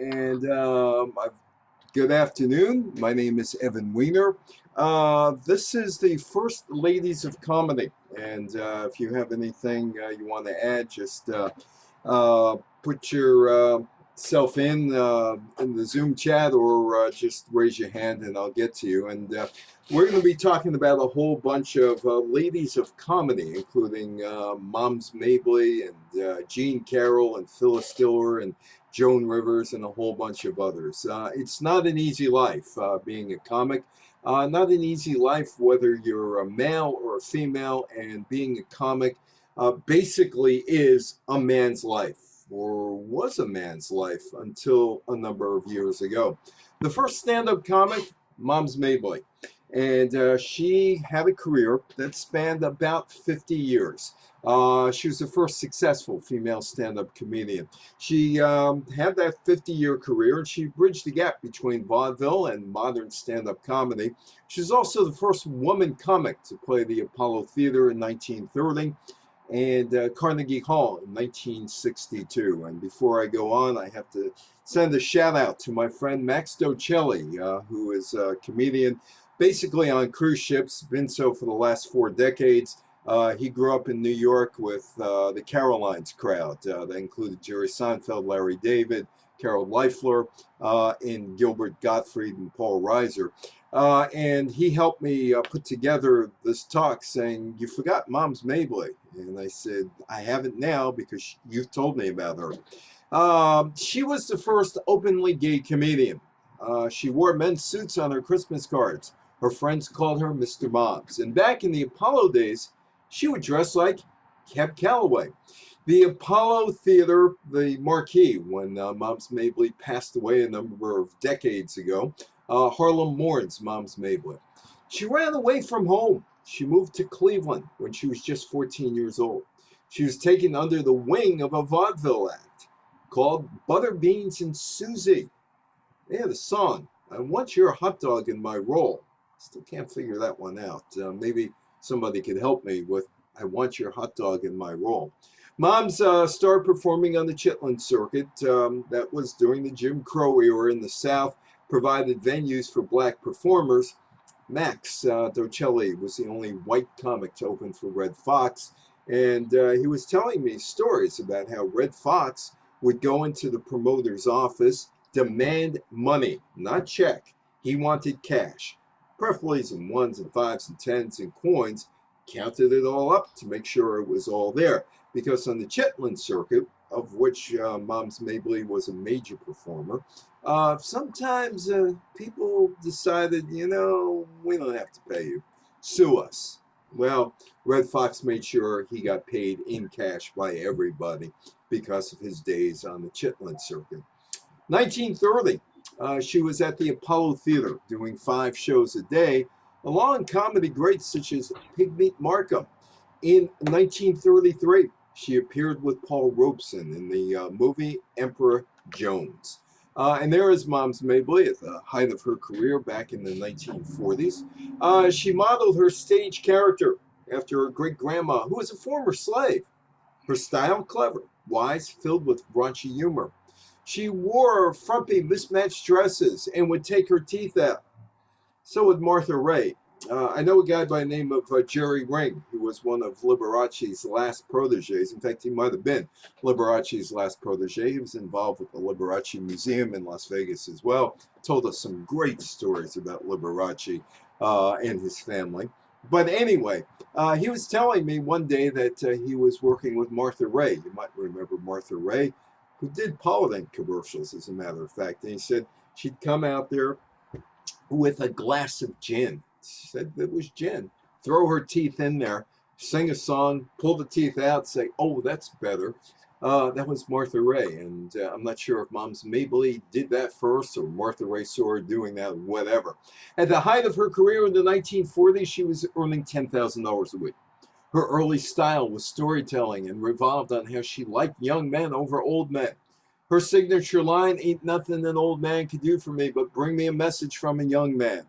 and good afternoon. My name is Evan Weiner. This is the First Ladies of Comedy, and if you have anything you want to add, just put your self in the Zoom chat, or just raise your hand and I'll get to you. And we're going to be talking about a whole bunch of ladies of comedy, including Moms Mabley and Jean Carroll and Phyllis Diller and Joan Rivers and a whole bunch of others. It's not an easy life being a comic. Not an easy life whether you're a male or a female, and being a comic basically is a man's life, or was a man's life until a number of years ago. The first stand-up comic, Moms Mabley, and she had a career that spanned about 50 years. She was the first successful female stand-up comedian. She had that 50-year career, and she bridged the gap between vaudeville and modern stand-up comedy. She was also the first woman comic to play the Apollo Theater in 1930 and Carnegie Hall in 1962. And before I go on, I have to send a shout out to my friend Max Docelli, who is a comedian basically on cruise ships, been so for the last 4 decades. He grew up in New York with the Carolines crowd. That included Jerry Seinfeld, Larry David, Carol Leifler, and Gilbert Gottfried and Paul Reiser. And he helped me put together this talk saying, "You forgot Moms Mabley." And I said, "I haven't now because you've told me about her." She was the first openly gay comedian. She wore men's suits on her Christmas cards. Her friends called her Mr. Moms. And back in the Apollo days, she would dress like Cab Calloway. The Apollo Theater, the marquee, when Moms Mabley passed away a number of decades ago, Harlem mourns Moms Mabley. She ran away from home. She moved to Cleveland when she was just 14 years old. She was taken under the wing of a vaudeville act called Butter Beans and Susie. They had a song, "I Want Your Hot Dog in My Roll." Still can't figure that one out. Maybe somebody could help me with "I Want Your Hot Dog in My Roll." Moms started performing on the Chitlin circuit. That was during the Jim Crow era in the South, provided venues for black performers. Max Docelli was the only white comic to open for Red Fox, and he was telling me stories about how Red Fox would go into the promoter's office, demand money, not check. He wanted cash, preferably some 1s and 5s and 10s and coins, counted it all up to make sure it was all there. Because on the Chitlin circuit, of which Moms Mabley was a major performer, sometimes people decided, we don't have to pay you. Sue us. Well, Red Fox made sure he got paid in cash by everybody because of his days on the Chitlin circuit. 1930, she was at the Apollo Theater doing 5 shows a day, along comedy greats such as Pigmeat Markham. In 1933, she appeared with Paul Robeson in the movie Emperor Jones. And there is Moms Mabley at the height of her career back in the 1940s. She modeled her stage character after her great-grandma, who was a former slave. Her style, clever, wise, filled with raunchy humor. She wore frumpy, mismatched dresses and would take her teeth out. So would Martha Raye. I know a guy by the name of Jerry Ring, who was one of Liberace's last proteges. In fact, he might have been Liberace's last protege. He was involved with the Liberace Museum in Las Vegas as well. Told us some great stories about Liberace and his family. But anyway, he was telling me one day that he was working with Martha Raye. You might remember Martha Raye, who did Polydent commercials, as a matter of fact. And he said she'd come out there with a glass of gin. She said it was gin. Throw her teeth in there, sing a song, pull the teeth out, say, "Oh, that's better." That was Martha Raye, and I'm not sure if Moms Mabley did that first or Martha Raye saw her doing that, whatever. At the height of her career in the 1940s, she was earning $10,000 a week. Her early style was storytelling and revolved on how she liked young men over old men. Her signature line, "Ain't nothing an old man could do for me but bring me a message from a young man."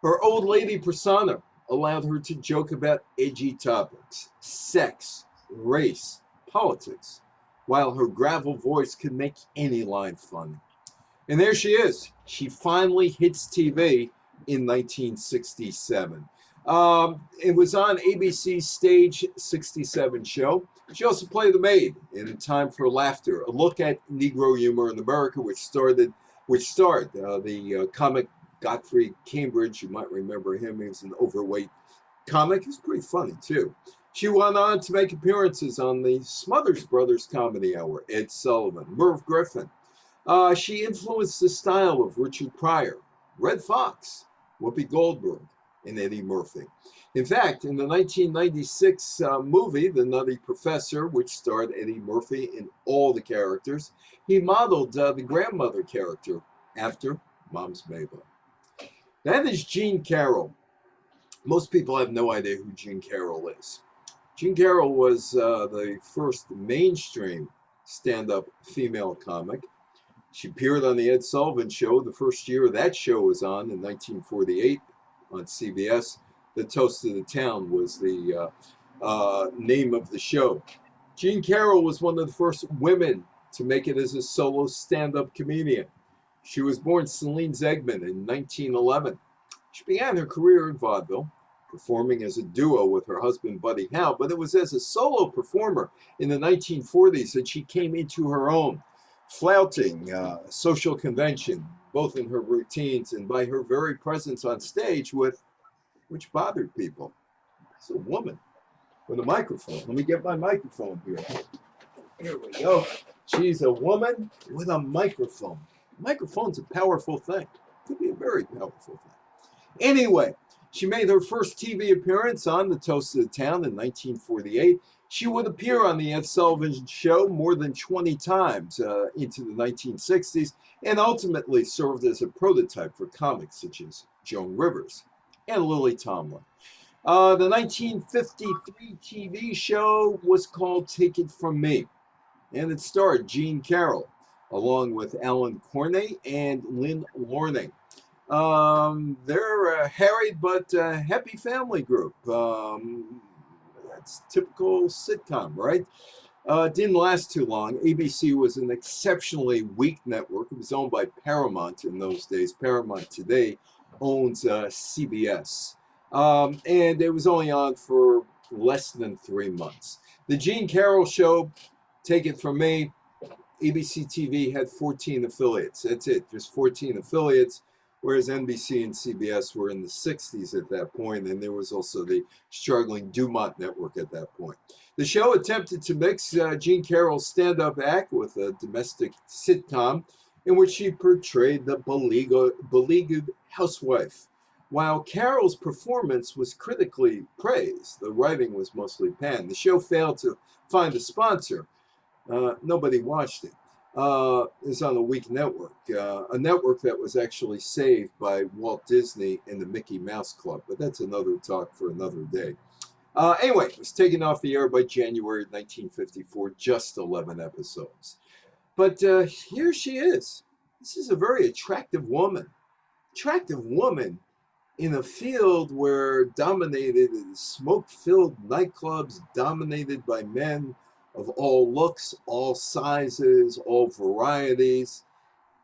Her old lady persona allowed her to joke about edgy topics, sex, race, politics, while her gravel voice could make any line funny. And there she is. She finally hits TV in 1967. It was on ABC's Stage 67 show. She also played the maid in Time for Laughter, a look at Negro humor in America, which starred the comic Godfrey Cambridge. You might remember him. He was an overweight comic. He's pretty funny, too. She went on to make appearances on the Smothers Brothers Comedy Hour, Ed Sullivan, Merv Griffin. She influenced the style of Richard Pryor, Red Fox, Whoopi Goldberg, and Eddie Murphy. In fact, in the 1996 movie, The Nutty Professor, which starred Eddie Murphy in all the characters, he modeled the grandmother character after Mom's Maisel. That is Jean Carroll. Most people have no idea who Jean Carroll is. Jean Carroll was the first mainstream stand-up female comic. She appeared on the Ed Sullivan Show. The first year that show was on in 1948 on CBS. The Toast of the Town was the name of the show. Jean Carroll was one of the first women to make it as a solo stand-up comedian. She was born Celine Zegman in 1911. She began her career in vaudeville, performing as a duo with her husband Buddy Howe, but it was as a solo performer in the 1940s that she came into her own, flouting social convention, both in her routines and by her very presence on stage, which bothered people. It's a woman with a microphone. Let me get my microphone here. Here we go. She's a woman with a microphone. A microphone's a powerful thing. It could be a very powerful thing. Anyway, she made her first TV appearance on The Toast of the Town in 1948. She would appear on the Ed Sullivan Show more than 20 times into the 1960s and ultimately served as a prototype for comics such as Joan Rivers and Lily Tomlin. The 1953 TV show was called Take It From Me, and it starred Jean Carroll along with Alan Corney and Lynn Lorning. They're a harried but happy family group. That's typical sitcom, right? It didn't last too long. ABC was an exceptionally weak network. It was owned by Paramount in those days. Paramount today owns CBS. And it was only on for less than 3 months. The Jean Carroll Show, Take It From Me, ABC TV had 14 affiliates. That's it, just 14 affiliates, whereas NBC and CBS were in the 60s at that point, and there was also the struggling Dumont network at that point. The show attempted to mix Jean Carroll's stand-up act with a domestic sitcom in which she portrayed the beleaguered housewife. While Carroll's performance was critically praised, the writing was mostly panned. The show failed to find a sponsor. Nobody watched it. Is on a weak network, a network that was actually saved by Walt Disney and the Mickey Mouse Club, but that's another talk for another day. Anyway, it was taken off the air by January 1954, just 11 episodes. But here she is. This is a very attractive woman. Attractive woman in a field where dominated smoke-filled nightclubs dominated by men of all looks, all sizes, all varieties.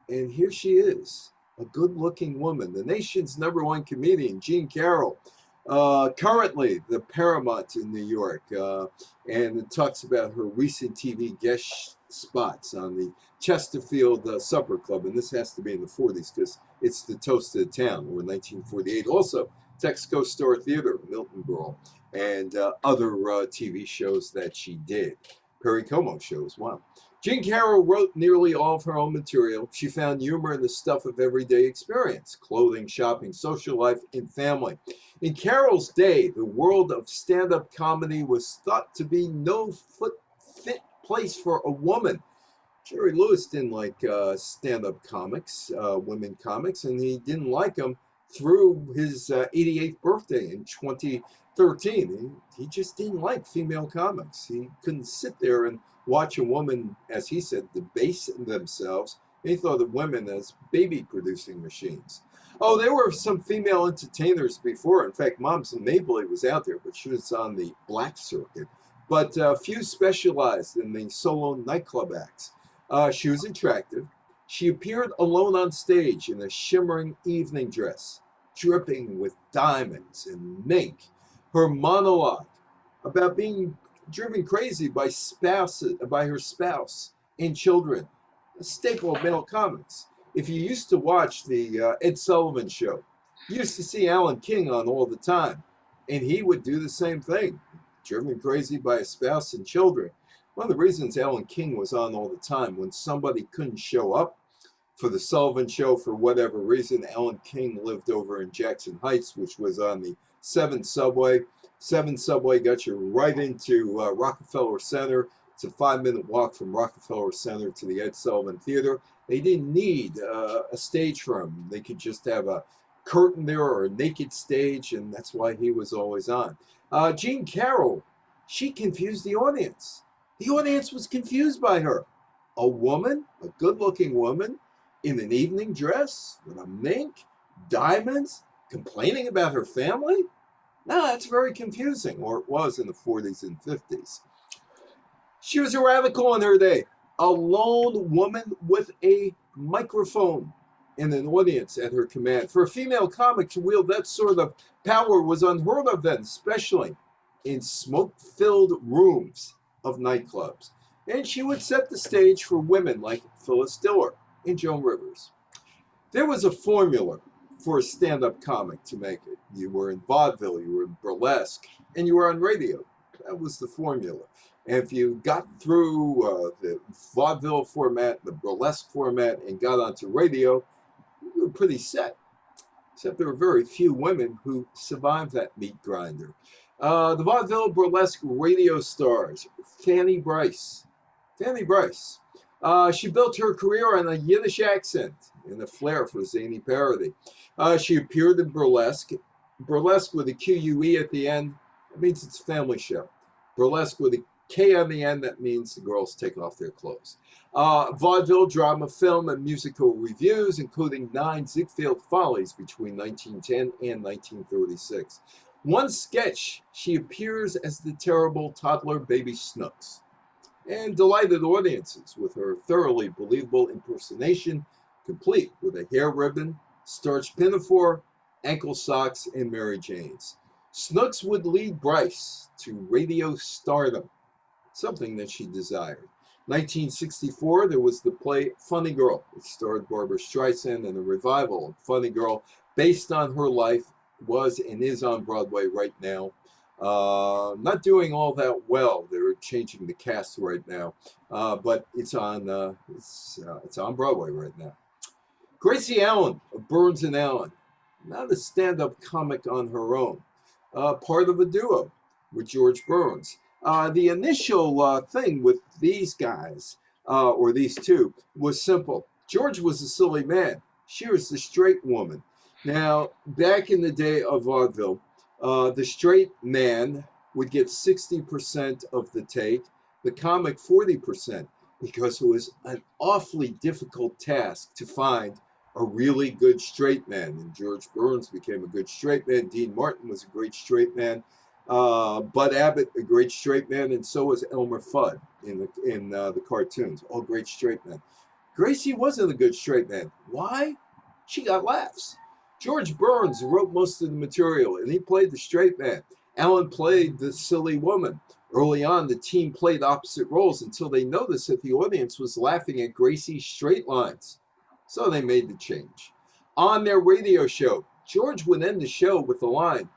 And here she is, a good-looking woman, the nation's #1 comedian, Jean Carroll, currently the Paramount in New York. And it talks about her recent TV guest spots on the Chesterfield Supper Club. And this has to be in the 40s because it's the Toast of the Town, or 1948. Also, Texaco Star Theater, Milton Berle, and other TV shows that she did. Perry Como show as well. Jean Carroll wrote nearly all of her own material. She found humor in the stuff of everyday experience, clothing, shopping, social life, and family. In Carroll's day, the world of stand-up comedy was thought to be no fit place for a woman. Jerry Lewis didn't like stand-up comics, women comics, and he didn't like them through his 88th birthday in 2013. He just didn't like female comics. He couldn't sit there and watch a woman, as he said, debase themselves. He thought of women as baby-producing machines. Oh, there were some female entertainers before. In fact, Maisel Mabley was out there, but she was on the black circuit. But few specialized in the solo nightclub acts. She was attractive. She appeared alone on stage in a shimmering evening dress, dripping with diamonds and mink. Her monologue about being driven crazy by her spouse and children, a staple of male comics. If you used to watch the Ed Sullivan Show, you used to see Alan King on all the time, and he would do the same thing, driven crazy by his spouse and children. One of the reasons Alan King was on all the time, when somebody couldn't show up for the Sullivan Show for whatever reason, Alan King lived over in Jackson Heights, which was on the 7 subway. 7 subway got you right into Rockefeller Center. It's a 5-minute walk from Rockefeller Center to the Ed Sullivan Theater. They didn't need a stage for him. They could just have a curtain there or a naked stage, and that's why he was always on. Jean Carroll, she confused the audience. The audience was confused by her. A woman, a good-looking woman, in an evening dress with a mink, diamonds, complaining about her family? No, that's very confusing, or it was in the 40s and 50s. She was a radical in her day, a lone woman with a microphone and an audience at her command. For a female comic to wield that sort of power was unheard of then, especially in smoke-filled rooms of nightclubs. And she would set the stage for women like Phyllis Diller and Joan Rivers. There was a formula for a stand-up comic to make it. You were in vaudeville, you were in burlesque, and you were on radio. That was the formula. And if you got through the vaudeville format, the burlesque format, and got onto radio, you were pretty set. Except there were very few women who survived that meat grinder. The vaudeville burlesque radio stars, Fanny Brice. Fanny Brice. She built her career on a Yiddish accent and a flair for zany parody. She appeared in burlesque. Burlesque with a Q-U-E at the end, that means it's a family show. Burlesque with a K on the end, that means the girls take off their clothes. Vaudeville, drama, film, and musical reviews, including 9 Ziegfeld Follies between 1910 and 1936. One sketch, she appears as the terrible toddler baby Snooks, and delighted audiences with her thoroughly believable impersonation, complete with a hair ribbon, starched pinafore, ankle socks, and Mary Janes. Snooks would lead Brice to radio stardom, something that she desired. 1964, there was the play Funny Girl. It starred Barbra Streisand, and a revival of Funny Girl based on her life was and is on Broadway right now. Not doing all that well. They're changing the cast right now, but it's on Broadway right now. Gracie Allen of Burns and Allen, not a stand-up comic on her own, part of a duo with George Burns. The initial thing with these guys, or these two, was simple. George was a silly man. She was the straight woman. Now, back in the day of vaudeville, the straight man would get 60% of the take, the comic 40%, because it was an awfully difficult task to find a really good straight man. And George Burns became a good straight man. Dean Martin was a great straight man. Bud Abbott, a great straight man, and so was Elmer Fudd in the cartoons, all great straight men. Gracie wasn't a good straight man. Why? She got laughs. George Burns wrote most of the material, and he played the straight man. Allen played the silly woman. Early on, the team played opposite roles until they noticed that the audience was laughing at Gracie's straight lines. So they made the change. On their radio show, George would end the show with the line,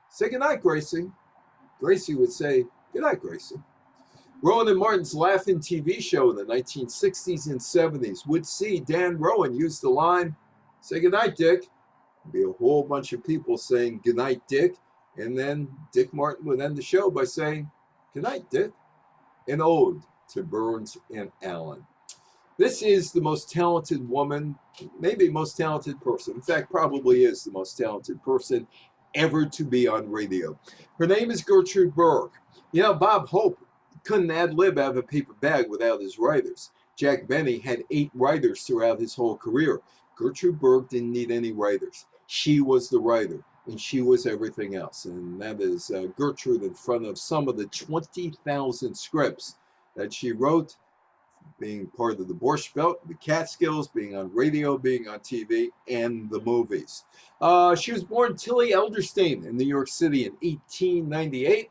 "Say goodnight, Gracie." Gracie would say, "Good night, Gracie." Rowan and Martin's Laugh-In TV show in the 1960s and 70s would see Dan Rowan use the line, "Say goodnight, Dick." There'd be a whole bunch of people saying, "Goodnight, Dick." And then Dick Martin would end the show by saying, "Goodnight, Dick." An ode to Burns and Allen. This is the most talented woman, maybe most talented person. In fact, probably is the most talented person ever to be on radio. Her name is Gertrude Burke. You know, Bob Hope couldn't ad-lib out of a paper bag without his writers. Jack Benny had 8 writers throughout his whole career. Gertrude Burke didn't need any writers. She was the writer, and she was everything else. And that is Gertrude in front of some of the 20,000 scripts that she wrote. being part of the Borscht Belt, the Catskills, being on radio, being on TV, and the movies. She was born Tilly Elderstein in New York City in 1898.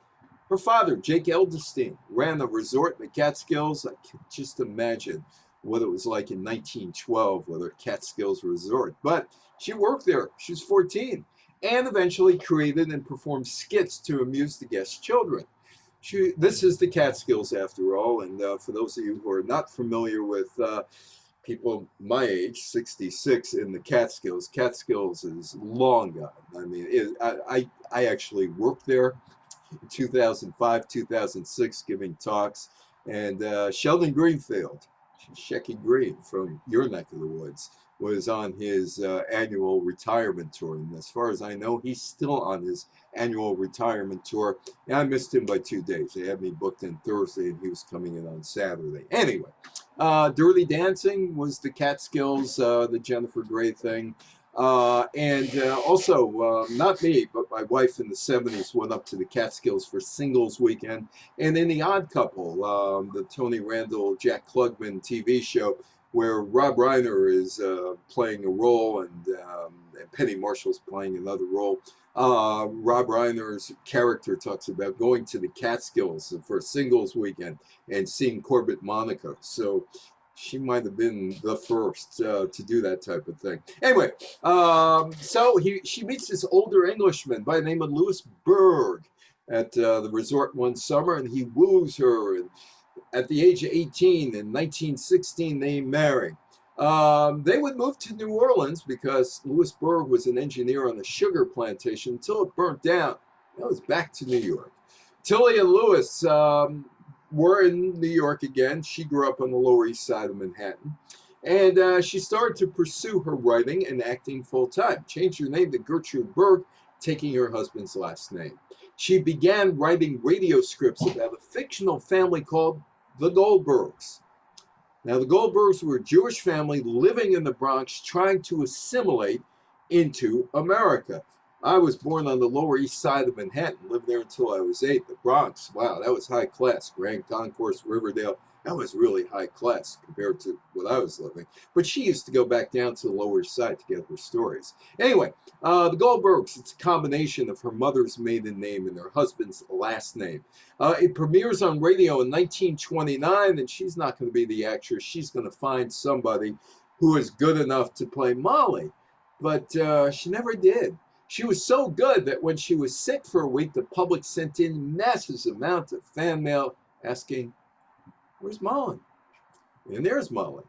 Her father, Jake Elderstein, ran a resort in the Catskills. I can just imagine what it was like in 1912 with her Catskills resort. But she worked there. She was 14 and eventually created and performed skits to amuse the guest children. This is the Catskills, after all, and for those of you who are not familiar with people my age, 66, in the Catskills, Catskills is long gone. I mean, I actually worked there in 2005, 2006, giving talks, and Sheldon Greenfield, Shecky Green from your neck of the woods, was on his annual retirement tour. And as far as I know, he's still on his annual retirement tour. And I missed him by 2 days. They had me booked in Thursday, and he was coming in on Saturday. Anyway, Dirty Dancing was the Catskills, the Jennifer Grey thing. And also, not me, but my wife in the 70s went up to the Catskills for singles weekend. And in The Odd Couple, the Tony Randall, Jack Klugman TV show, where Rob Reiner is playing a role and Penny Marshall's playing another role. Rob Reiner's character talks about going to the Catskills for a singles weekend and seeing Corbett Monaco. So she might have been the first to do that type of thing. Anyway, so she meets this older Englishman by the name of Louis Berg at the resort one summer, and he woos her. And at the age of 18, in 1916, they marry. They would move to New Orleans because Louis Berg was an engineer on a sugar plantation until it burnt down. That was back to New York. Tilly and Louis were in New York again. She grew up on the Lower East Side of Manhattan. And she started to pursue her writing and acting full-time. Changed her name to Gertrude Burke, taking her husband's last name. She began writing radio scripts about a fictional family called the Goldbergs. Now, the Goldbergs were a Jewish family living in the Bronx trying to assimilate into America. I was born on the Lower East Side of Manhattan, lived there until I was 8. The Bronx, wow, that was high class. Grand Concourse, Riverdale, that was really high class compared to what I was living. But she used to go back down to the Lower East Side to get her stories. Anyway, the Goldbergs, it's a combination of her mother's maiden name and her husband's last name. It premieres on radio in 1929, and she's not going to be the actress. She's going to find somebody who is good enough to play Molly. But she never did. She was so good that when she was sick for a week, the public sent in massive amounts of fan mail asking, "Where's Molly?" And there's Molly,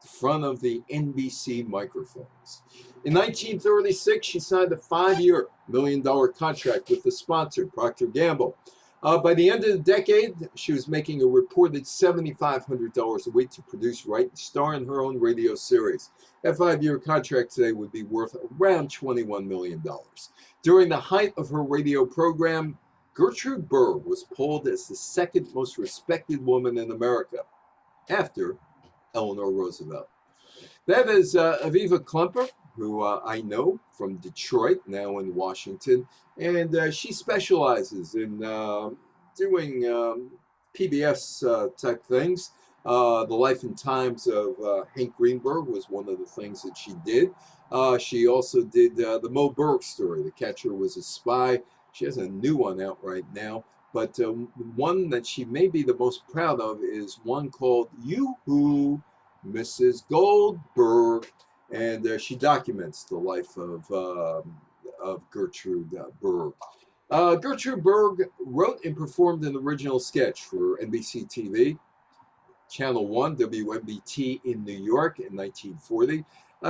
in front of the NBC microphones. In 1936, she signed a 5-year, $1 million contract with the sponsor, Procter & Gamble. By the end of the decade, she was making a reported $7,500 a week to produce, write, and star in her own radio series. That 5-year contract today would be worth around $21 million. During the height of her radio program, Gertrude Burke was polled as the second most respected woman in America, after Eleanor Roosevelt. That is Aviva Klemper, who I know from Detroit, now in Washington, and she specializes in doing PBS type things. The Life and Times of Hank Greenberg was one of the things that she did. She also did the Mo Burke story, The Catcher Was a Spy. She has a new one out right now, but one that she may be the most proud of is one called You-Hoo, Mrs. Goldberg, and she documents the life of Gertrude Burke. Gertrude Burke wrote and performed an original sketch for NBC TV, Channel 1, WMBT in New York in 1940.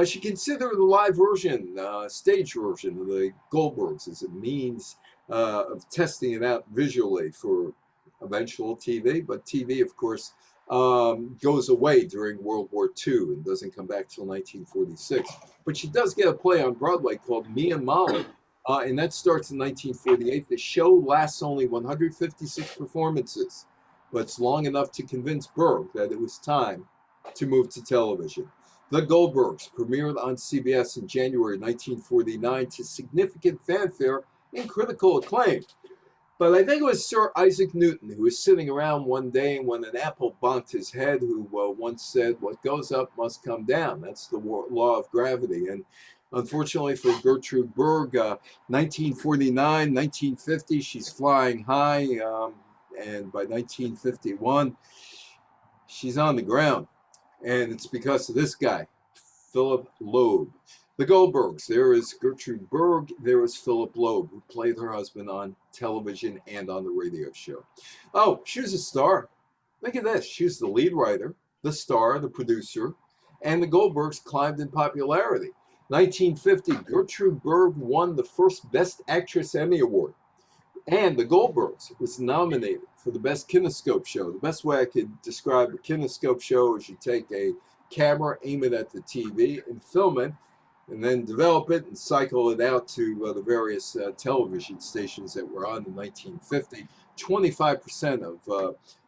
She considered the live version, stage version of the Goldbergs as a means of testing it out visually for eventual TV. But TV, of course, goes away during World War II and doesn't come back till 1946. But she does get a play on Broadway called Me and Molly, and that starts in 1948. The show lasts only 156 performances, but it's long enough to convince Burke that it was time to move to television. The Goldbergs premiered on CBS in January 1949 to significant fanfare and critical acclaim. But I think it was Sir Isaac Newton who was sitting around one day when an apple bonked his head, who once said, "What goes up must come down." That's the law of gravity. And unfortunately for Gertrude Burke, 1949, 1950, she's flying high. And by 1951, she's on the ground. And it's because of this guy, Philip Loeb. The Goldbergs. There is Gertrude Burke. There is Philip Loeb, who played her husband on television and on the radio show. Oh, she was a star. Look at this. She was the lead writer, the star, the producer, and the Goldbergs climbed in popularity. 1950, Gertrude Burke won the first Best Actress Emmy Award. And the Goldbergs was nominated for the Best Kinescope Show. The best way I could describe a kinescope show is you take a camera, aim it at the TV, and film it, and then develop it and cycle it out to the various television stations that were on in 1950. 25% of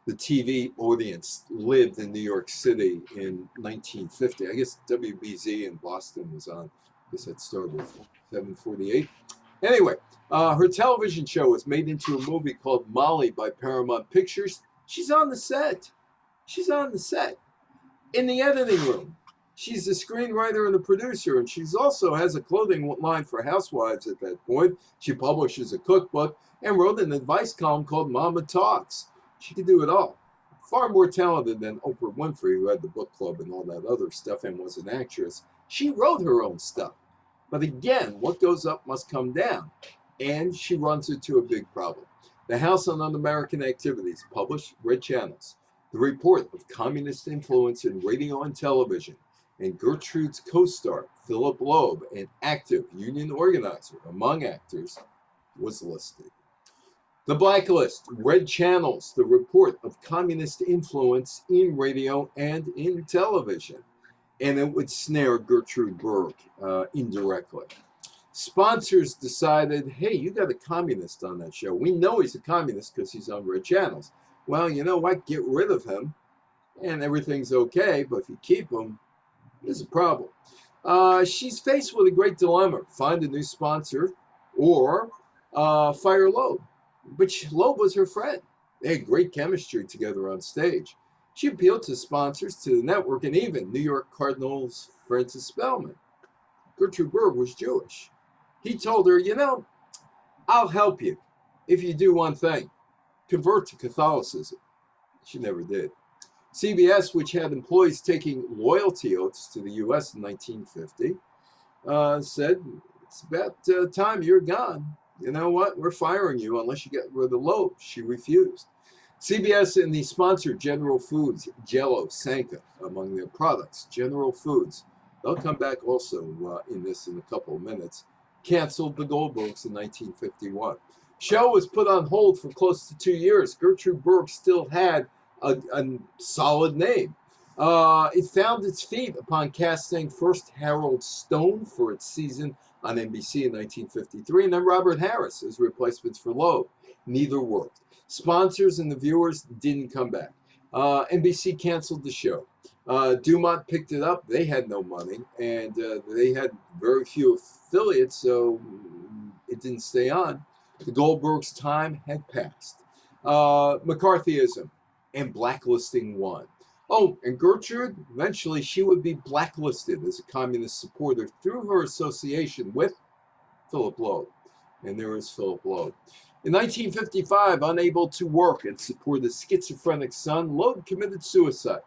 the TV audience lived in New York City in 1950. I guess WBZ in Boston was on. I guess that started at 7:48. Anyway, her television show was made into a movie called Molly by Paramount Pictures. She's on the set. She's on the set. In the editing room. She's the screenwriter and the producer, and she's also has a clothing line for housewives at that point. She publishes a cookbook and wrote an advice column called Mama Talks. She could do it all. Far more talented than Oprah Winfrey, who had the book club and all that other stuff and was an actress. She wrote her own stuff. But again, what goes up must come down. And she runs into a big problem. The House on Un-American Activities published Red Channels, the report of communist influence in radio and television, and Gertrude's co-star, Philip Loeb, an active union organizer among actors, was listed. The Blacklist, Red Channels, the report of communist influence in radio and in television. And it would snare Gertrude Burke indirectly. Sponsors decided, hey, you got a communist on that show. We know he's a communist because he's on Red Channels. Well, you know what? Get rid of him and everything's okay. But if you keep him, there's a problem. She's faced with a great dilemma. Find a new sponsor or fire Loeb. But Loeb was her friend. They had great chemistry together on stage. She appealed to sponsors, to the network, and even New York Cardinals' Francis Spellman. Gertrude Burke was Jewish. He told her, you know, I'll help you if you do one thing, convert to Catholicism. She never did. CBS, which had employees taking loyalty oaths to the U.S. in 1950, said, it's about time you're gone. You know what? We're firing you unless you get rid of Loeb. She refused. CBS and the sponsor General Foods, Jell-O, Sanka, among their products. General Foods, they'll come back also in this in a couple of minutes, canceled the Goldbergs in 1951. Show was put on hold for close to 2 years. Gertrude Burke still had a solid name. It found its feet upon casting first Harold Stone for its season on NBC in 1953, and then Robert Harris as replacements for Loeb. Neither worked. Sponsors and the viewers didn't come back. NBC canceled the show. Dumont picked it up. They had no money, and they had very few affiliates, so it didn't stay on. The Goldbergs' time had passed. McCarthyism and blacklisting won. Oh, and Gertrude, eventually she would be blacklisted as a communist supporter through her association with Philip Loeb. And there is Philip Loeb. In 1955, unable to work and support a schizophrenic son, Loeb committed suicide.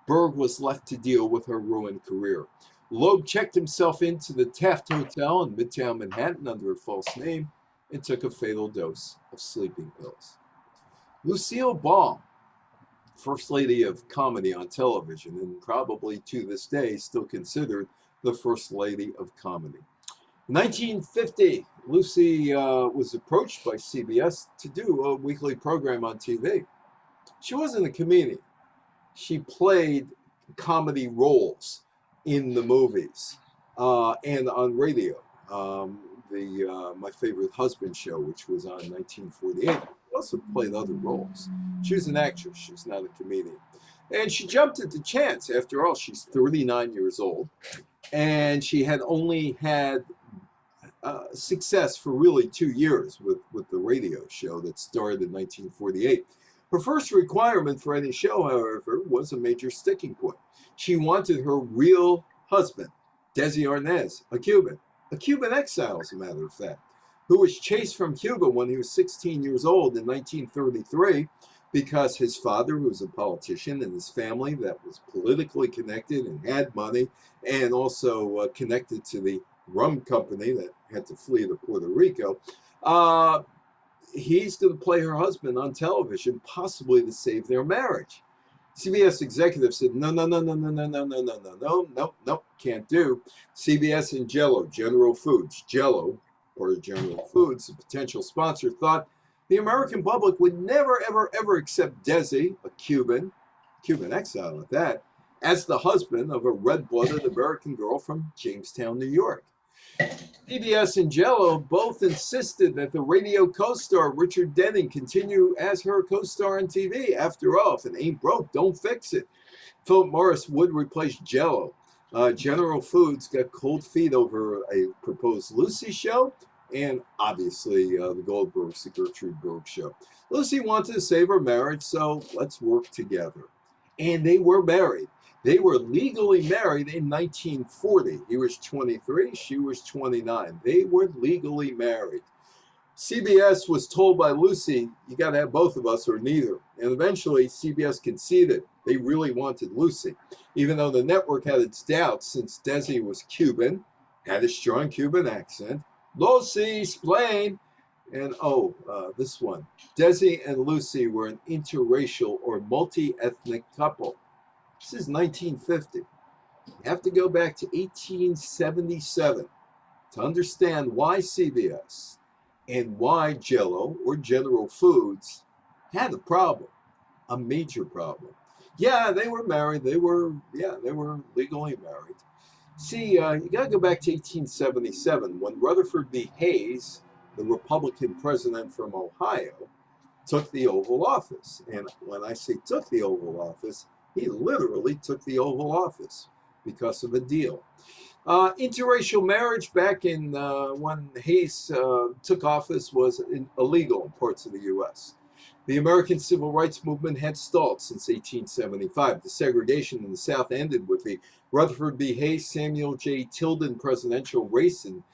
Burke was left to deal with her ruined career. Loeb checked himself into the Taft Hotel in Midtown Manhattan under a false name and took a fatal dose of sleeping pills. Lucille Baum, First Lady of Comedy on television, and probably to this day still considered the First Lady of Comedy. In 1950, Lucy was approached by CBS to do a weekly program on TV. She wasn't a comedian. She played comedy roles in the movies and on radio. My Favorite Husband show, which was on 1948, also played other roles. She was an actress. She's not a comedian. And she jumped at the chance. After all, she's 39 years old. And she had only had success for really 2 years with the radio show that started in 1948. Her first requirement for any show, however, was a major sticking point. She wanted her real husband, Desi Arnaz, a Cuban exile, as a matter of fact, who was chased from Cuba when he was 16 years old in 1933 because his father, who was a politician, and his family that was politically connected and had money, and also connected to the rum company that had to flee to Puerto Rico, he's going to play her husband on television, possibly to save their marriage. CBS executive said, no, no, no, no, no, no, no, no, no, no, no, nope, nope, can't do. CBS and Jello, General Foods, Jello, or General Foods, the potential sponsor, thought the American public would never, ever, ever accept Desi, a Cuban exile at that, as the husband of a red-blooded American girl from Jamestown, New York. CBS and Jello both insisted that the radio co-star Richard Denning continue as her co-star on TV. After all, if it ain't broke, don't fix it. Philip Morris would replace Jello. General Foods got cold feet over a proposed Lucy show, and obviously the Goldbergs, the Gertrude Burke show. Lucy wanted to save her marriage, so let's work together. And they were married. They were legally married in 1940. He was 23, she was 29. They were legally married. CBS was told by Lucy, you got to have both of us or neither. And eventually CBS conceded. They really wanted Lucy, even though the network had its doubts since Desi was Cuban, had a strong Cuban accent. Lucy, explain. And this one. Desi and Lucy were an interracial or multi-ethnic couple. This is 1950. You have to go back to 1877 to understand why CBS and why Jello or General Foods had a problem, a major problem. Yeah, they were married. They were legally married. See, you got to go back to 1877 when Rutherford B. Hayes, the Republican president from Ohio, took the Oval Office. And when I say took the Oval Office, he literally took the Oval Office because of a deal. Interracial marriage back in when Hayes took office was illegal in parts of the U.S. The American Civil Rights Movement had stalled since 1875. The segregation in the South ended with the Rutherford B. Hayes, Samuel J. Tilden presidential race in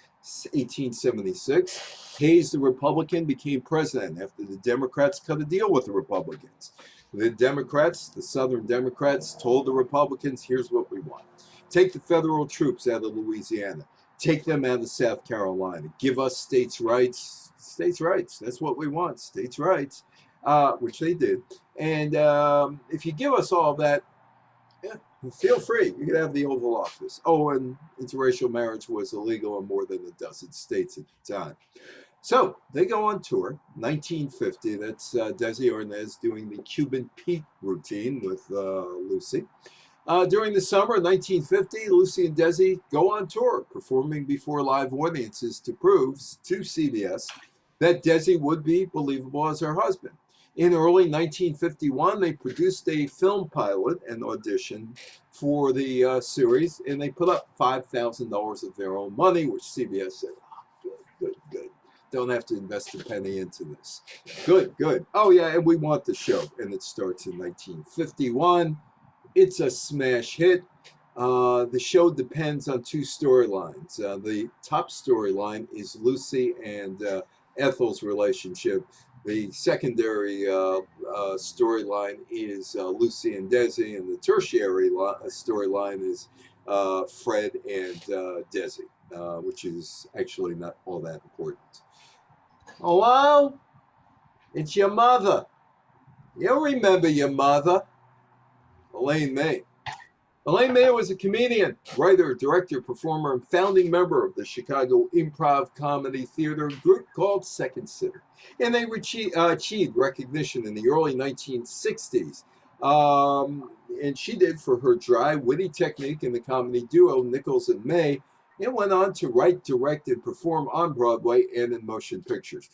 1876. Hayes, the Republican, became president after the Democrats cut a deal with the Republicans. The Democrats, the Southern Democrats, told the Republicans, here's what we want. Take the federal troops out of Louisiana. Take them out of South Carolina. Give us states' rights. States' rights. That's what we want, states' rights, which they did. And if you give us all that, yeah, feel free. You can have the Oval Office. Oh, and interracial marriage was illegal in more than a dozen states at the time. So they go on tour, 1950. That's Desi Arnaz doing the Cuban Pete routine with Lucy. During the summer of 1950, Lucy and Desi go on tour, performing before live audiences to prove to CBS that Desi would be believable as her husband. In early 1951, they produced a film pilot and audition for the series, and they put up $5,000 of their own money, which CBS said, oh, good. Don't have to invest a penny into this. Good. Oh, yeah, and we want the show. And it starts in 1951. It's a smash hit. The show depends on two storylines. The top storyline is Lucy and Ethel's relationship. The secondary storyline is Lucy and Desi, and the tertiary storyline is Fred and Desi, which is actually not all that important. Hello? It's your mother. You remember your mother. Elaine Mayo. Elaine Mayo was a comedian, writer, director, performer, and founding member of the Chicago improv comedy theater group called Second City. And they achieved recognition in the early 1960s. And she did for her dry, witty technique in the comedy duo Nichols and May, and went on to write, direct, and perform on Broadway and in motion pictures.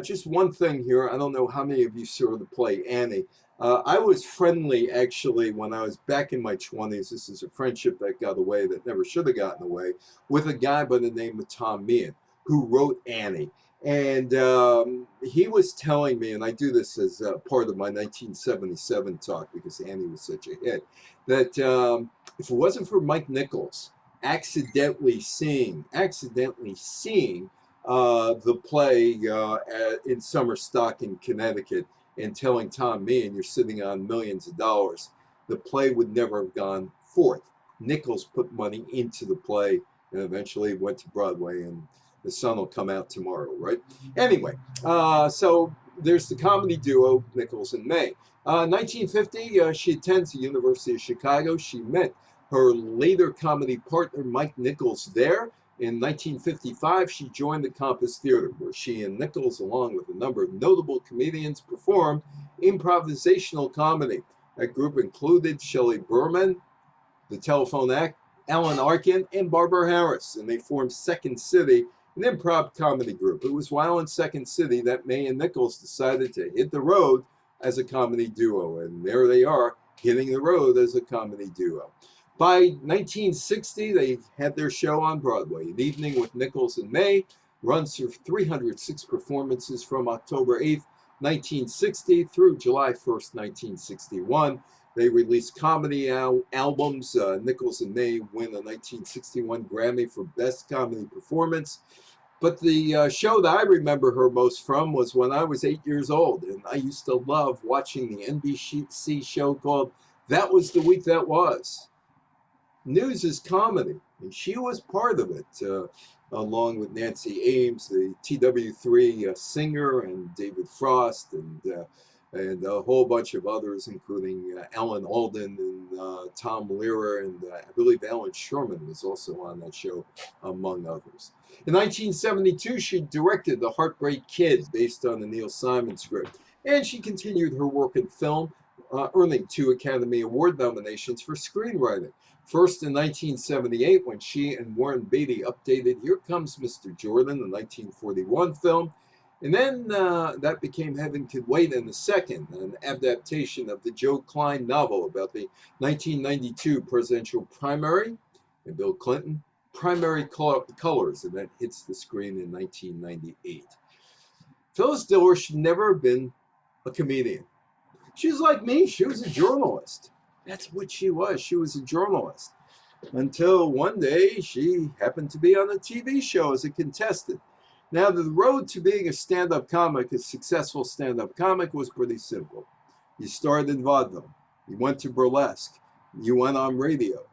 Just one thing here. I don't know how many of you saw the play Annie. I was friendly, actually, when I was back in my 20s. This is a friendship that got away, that never should have gotten away, with a guy by the name of Tom Meehan, who wrote Annie. And he was telling me, and I do this as part of my 1977 talk because Annie was such a hit, that if it wasn't for Mike Nichols accidentally seeing the play in summer stock in Connecticut and telling Tom Meehan, you're sitting on millions of dollars, the play would never have gone forth. Nichols put money into the play and eventually went to Broadway, and the sun will come out tomorrow, right? Anyway, so there's the comedy duo, Nichols and May. 1950, she attends the University of Chicago. She met her later comedy partner, Mike Nichols, there. In 1955, she joined the Compass Theater, where she and Nichols, along with a number of notable comedians, performed improvisational comedy. That group included Shelley Berman, the telephone act, Alan Arkin, and Barbara Harris, and they formed Second City, an improv comedy group. It was while in Second City that May and Nichols decided to hit the road as a comedy duo, and there they are, hitting the road as a comedy duo. By 1960, they had their show on Broadway. An Evening with Nichols and May runs through 306 performances from October 8th, 1960 through July 1st, 1961. They released comedy albums. Nichols and May win a 1961 Grammy for Best Comedy Performance. But the show that I remember her most from was when I was 8 years old, and I used to love watching the NBC show called That Was the Week That Was. News is comedy, and she was part of it, along with Nancy Ames, the TW3 singer, and David Frost, and a whole bunch of others, including Alan Alden and Tom Lehrer, and I believe Alan Sherman was also on that show, among others. In 1972, she directed The Heartbreak Kid, based on the Neil Simon script, and she continued her work in film, earning 2 Academy Award nominations for screenwriting. First in 1978, when she and Warren Beatty updated Here Comes Mr. Jordan, the 1941 film. And then that became Heaven Could Wait in the second, an adaptation of the Joe Klein novel about the 1992 presidential primary and Bill Clinton, Primary Colors, and that hits the screen in 1998. Phyllis Diller should never have been a comedian. She was like me. She was a journalist. That's what she was. She was a journalist. Until one day, she happened to be on a TV show as a contestant. Now, the road to being a stand-up comic, a successful stand-up comic, was pretty simple. You started in vaudeville. You went to burlesque. You went on radio.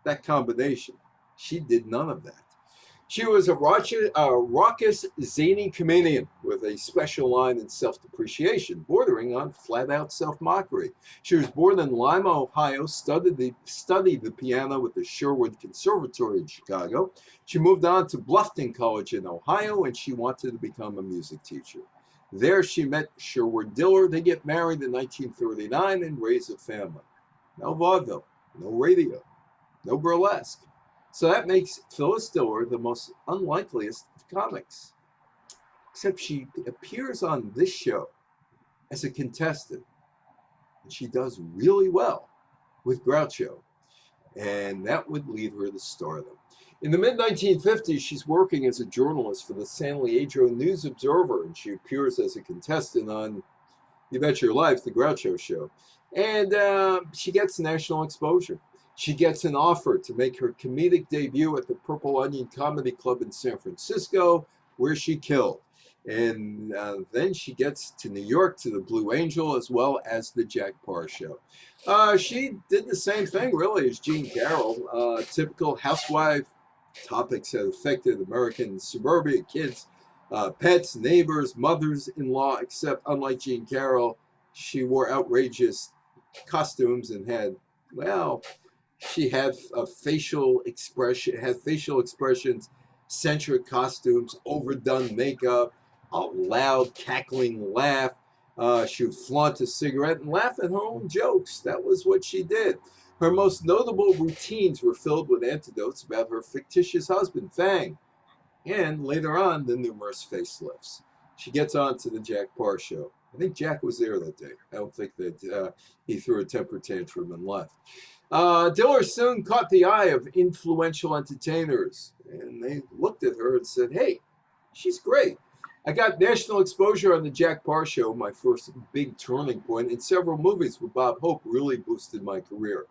That combination. She did none of that. She was a raucous, zany comedian with a special line in self-depreciation, bordering on flat-out self-mockery. She was born in Lima, Ohio, studied the piano at the Sherwood Conservatory in Chicago. She moved on to Bluffton College in Ohio, and she wanted to become a music teacher. There she met Sherwood Diller. They get married in 1939 and raise a family. No vaudeville, no radio, no burlesque. So that makes Phyllis Diller the most unlikeliest of comics. Except she appears on this show as a contestant. And she does really well with Groucho. And that would lead her to stardom. In the mid-1950s, she's working as a journalist for the San Leandro News Observer. And she appears as a contestant on You Bet Your Life, the Groucho Show. And she gets national exposure. She gets an offer to make her comedic debut at the Purple Onion Comedy Club in San Francisco, where she killed. And then she gets to New York to the Blue Angel, as well as the Jack Parr Show. She did the same thing, really, as Jean Carroll. Typical housewife topics that affected American suburbia kids, pets, neighbors, mothers-in-law, except unlike Jean Carroll, she wore outrageous costumes and had, well, she had facial expressions, centric costumes, overdone makeup, a loud cackling laugh. She would flaunt a cigarette and laugh at her own jokes. That was what she did. Her most notable routines were filled with anecdotes about her fictitious husband, Fang, and later on, the numerous facelifts. She gets on to the Jack Parr Show. I think Jack was there that day. I don't think that he threw a temper tantrum and left. Diller soon caught the eye of influential entertainers, and they looked at her and said, hey, She's great. I got national exposure on the Jack Parr Show, my first big turning point, and several movies with Bob Hope really boosted my career.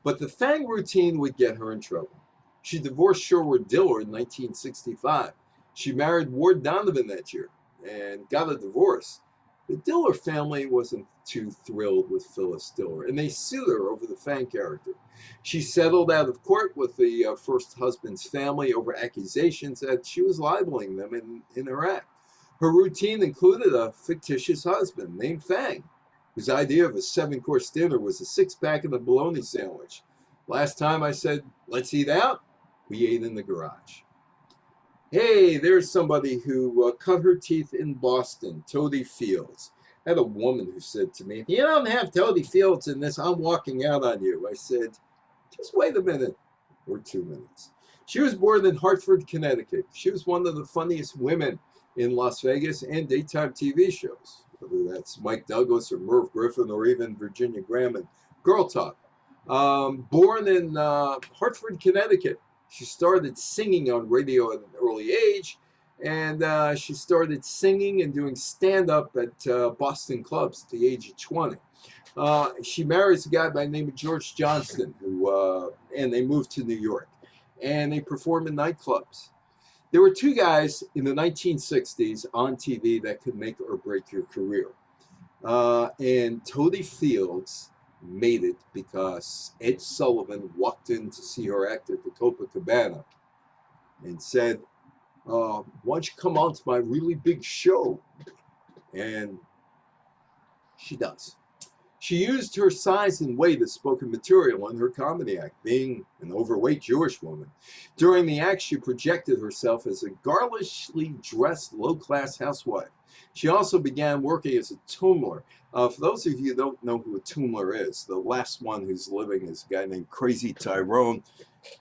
But the Fang routine would get her in trouble. She divorced Sherwood Diller in 1965. She married Ward Donovan that year and got a divorce. The Diller family wasn't too thrilled with Phyllis Diller, and they sued her over the Fang character. She settled out of court with the first husband's family over accusations that she was libeling them in her act. Her routine included a fictitious husband named Fang, whose idea of a 7-course dinner was a 6-pack and a bologna sandwich. Last time I said, let's eat out, we ate in the garage. Hey, there's somebody who cut her teeth in Boston, Toady Fields. I had a woman who said to me, if you don't have Toady Fields in this, I'm walking out on you. I said, just wait a minute, or 2 minutes. She was born in Hartford, Connecticut. She was one of the funniest women in Las Vegas and daytime TV shows, whether that's Mike Douglas or Merv Griffin or even Virginia Graham and Girl Talk. Born in Hartford, Connecticut. She started singing on radio at an early age, and she started singing and doing stand-up at Boston clubs at the age of 20. She marries a guy by the name of George Johnston, and they moved to New York, and they perform in nightclubs. There were 2 guys in the 1960s on TV that could make or break your career, and Toady Fields made it because Ed Sullivan walked in to see her act at the Copacabana and said, why don't you come on to my really big show? And she does. She used her size and weight as spoken material in her comedy act, being an overweight Jewish woman. During the act, she projected herself as a garishly dressed low-class housewife. She also began working as a tumler. For those of you who don't know who a tumler is, the last one who's living is a guy named Crazy Tyrone,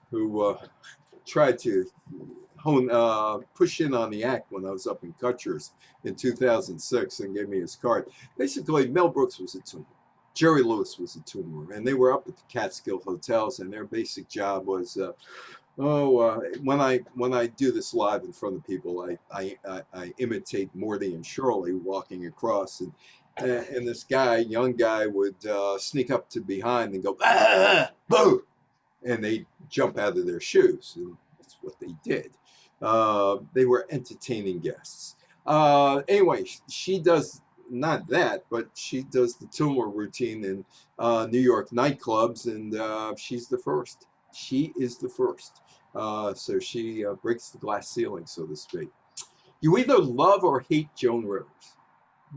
who tried to push in on the act when I was up in Cutchers in 2006 and gave me his card. Basically, Mel Brooks was a tumler. Jerry Lewis was a tumor, and they were up at the Catskill hotels, and their basic job was, when I do this live in front of people, I imitate Morty and Shirley walking across, and this guy, young guy, would sneak up to behind and go, ah, boo, and they jump out of their shoes, and that's what they did. They were entertaining guests. Anyway, she does not that, but she does the tumor routine in New York nightclubs, and she's the first. She is the first. So she breaks the glass ceiling, so to speak. You either love or hate Joan Rivers.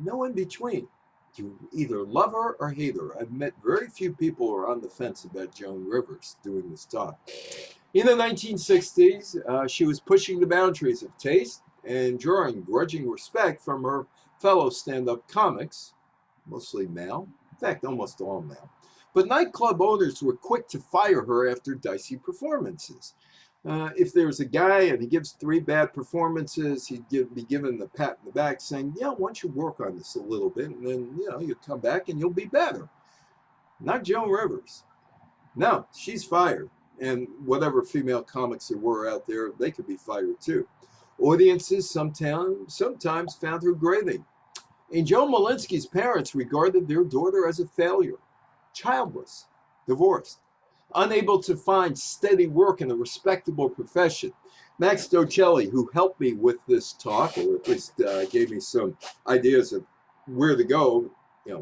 No in between. You either love her or hate her. I've met very few people who are on the fence about Joan Rivers doing this talk. In the 1960s, she was pushing the boundaries of taste and drawing grudging respect from her fellow stand-up comics, mostly male, in fact, almost all male. But nightclub owners were quick to fire her after dicey performances. If there's a guy and he gives 3 bad performances, he'd be given the pat in the back saying, yeah, why don't you work on this a little bit, and then, you'll come back and you'll be better. Not Joan Rivers. No, she's fired. And whatever female comics there were out there, they could be fired too. Audiences sometimes found her grating. And Joan Malinsky's parents regarded their daughter as a failure. Childless, divorced, unable to find steady work in a respectable profession. Max Docelli, who helped me with this talk, or at least gave me some ideas of where to go,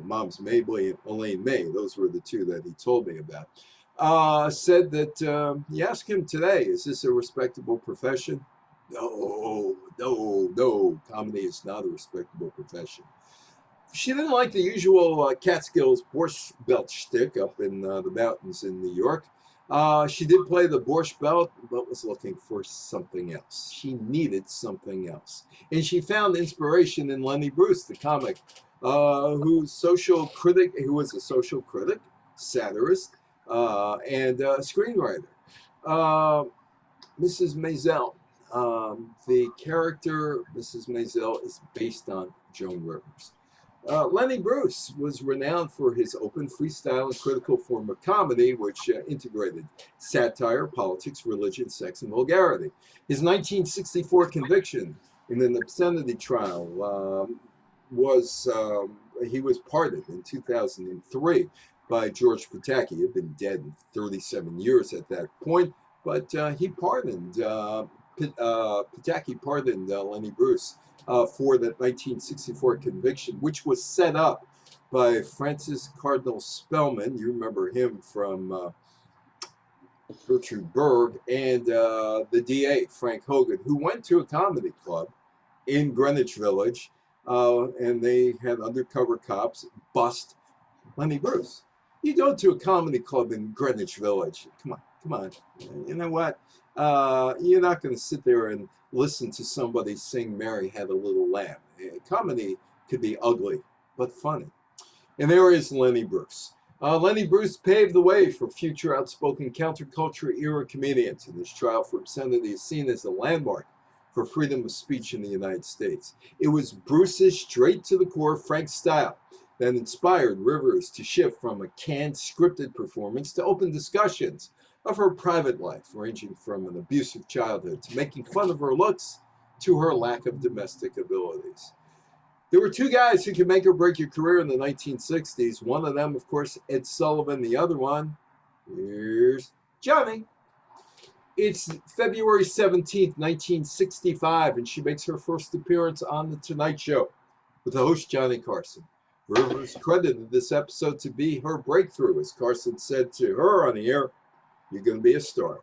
Moms Mabley and Elaine Mayo, those were the 2 that he told me about, said that you ask him today, is this a respectable profession? No, comedy is not a respectable profession. She didn't like the usual Catskills Borscht Belt shtick up in the mountains in New York. She did play the Borscht Belt, but was looking for something else. She needed something else. And she found inspiration in Lenny Brooks, the comic, who was a social critic, satirist, and screenwriter. Mrs. Maisel. The character, Mrs. Maisel, is based on Joan Rivers. Lenny Brooks was renowned for his open, freestyle, and critical form of comedy, which integrated satire, politics, religion, sex, and vulgarity. His 1964 conviction in an obscenity trial. He was pardoned in 2003 by George Pataki. He had been dead 37 years at that point, but he pardoned, Pataki pardoned Lenny Brooks for that 1964 conviction, which was set up by Francis Cardinal Spellman. You remember him from Gertrude Burke, and the DA, Frank Hogan, who went to a comedy club in Greenwich Village, and they had undercover cops bust Lenny Brooks. You go to a comedy club in Greenwich Village. Come on. You know what? You're not going to sit there and listen to somebody sing Mary Had a Little Lamb. Comedy could be ugly, but funny. And there is Lenny Brooks. Lenny Brooks paved the way for future outspoken counterculture era comedians, and his trial for obscenity is seen as a landmark for freedom of speech in the United States. It was Bruce's straight-to-the-core frank style that inspired Rivers to shift from a canned scripted performance to open discussions of her private life, ranging from an abusive childhood to making fun of her looks to her lack of domestic abilities. There were two guys who could make or break your career in the 1960s. One of them, of course, Ed Sullivan. The other one, here's Johnny. It's February 17th, 1965, and she makes her first appearance on The Tonight Show with the host Johnny Carson. Rivers credited this episode to be her breakthrough, as Carson said to her on the air, "You're going to be a star."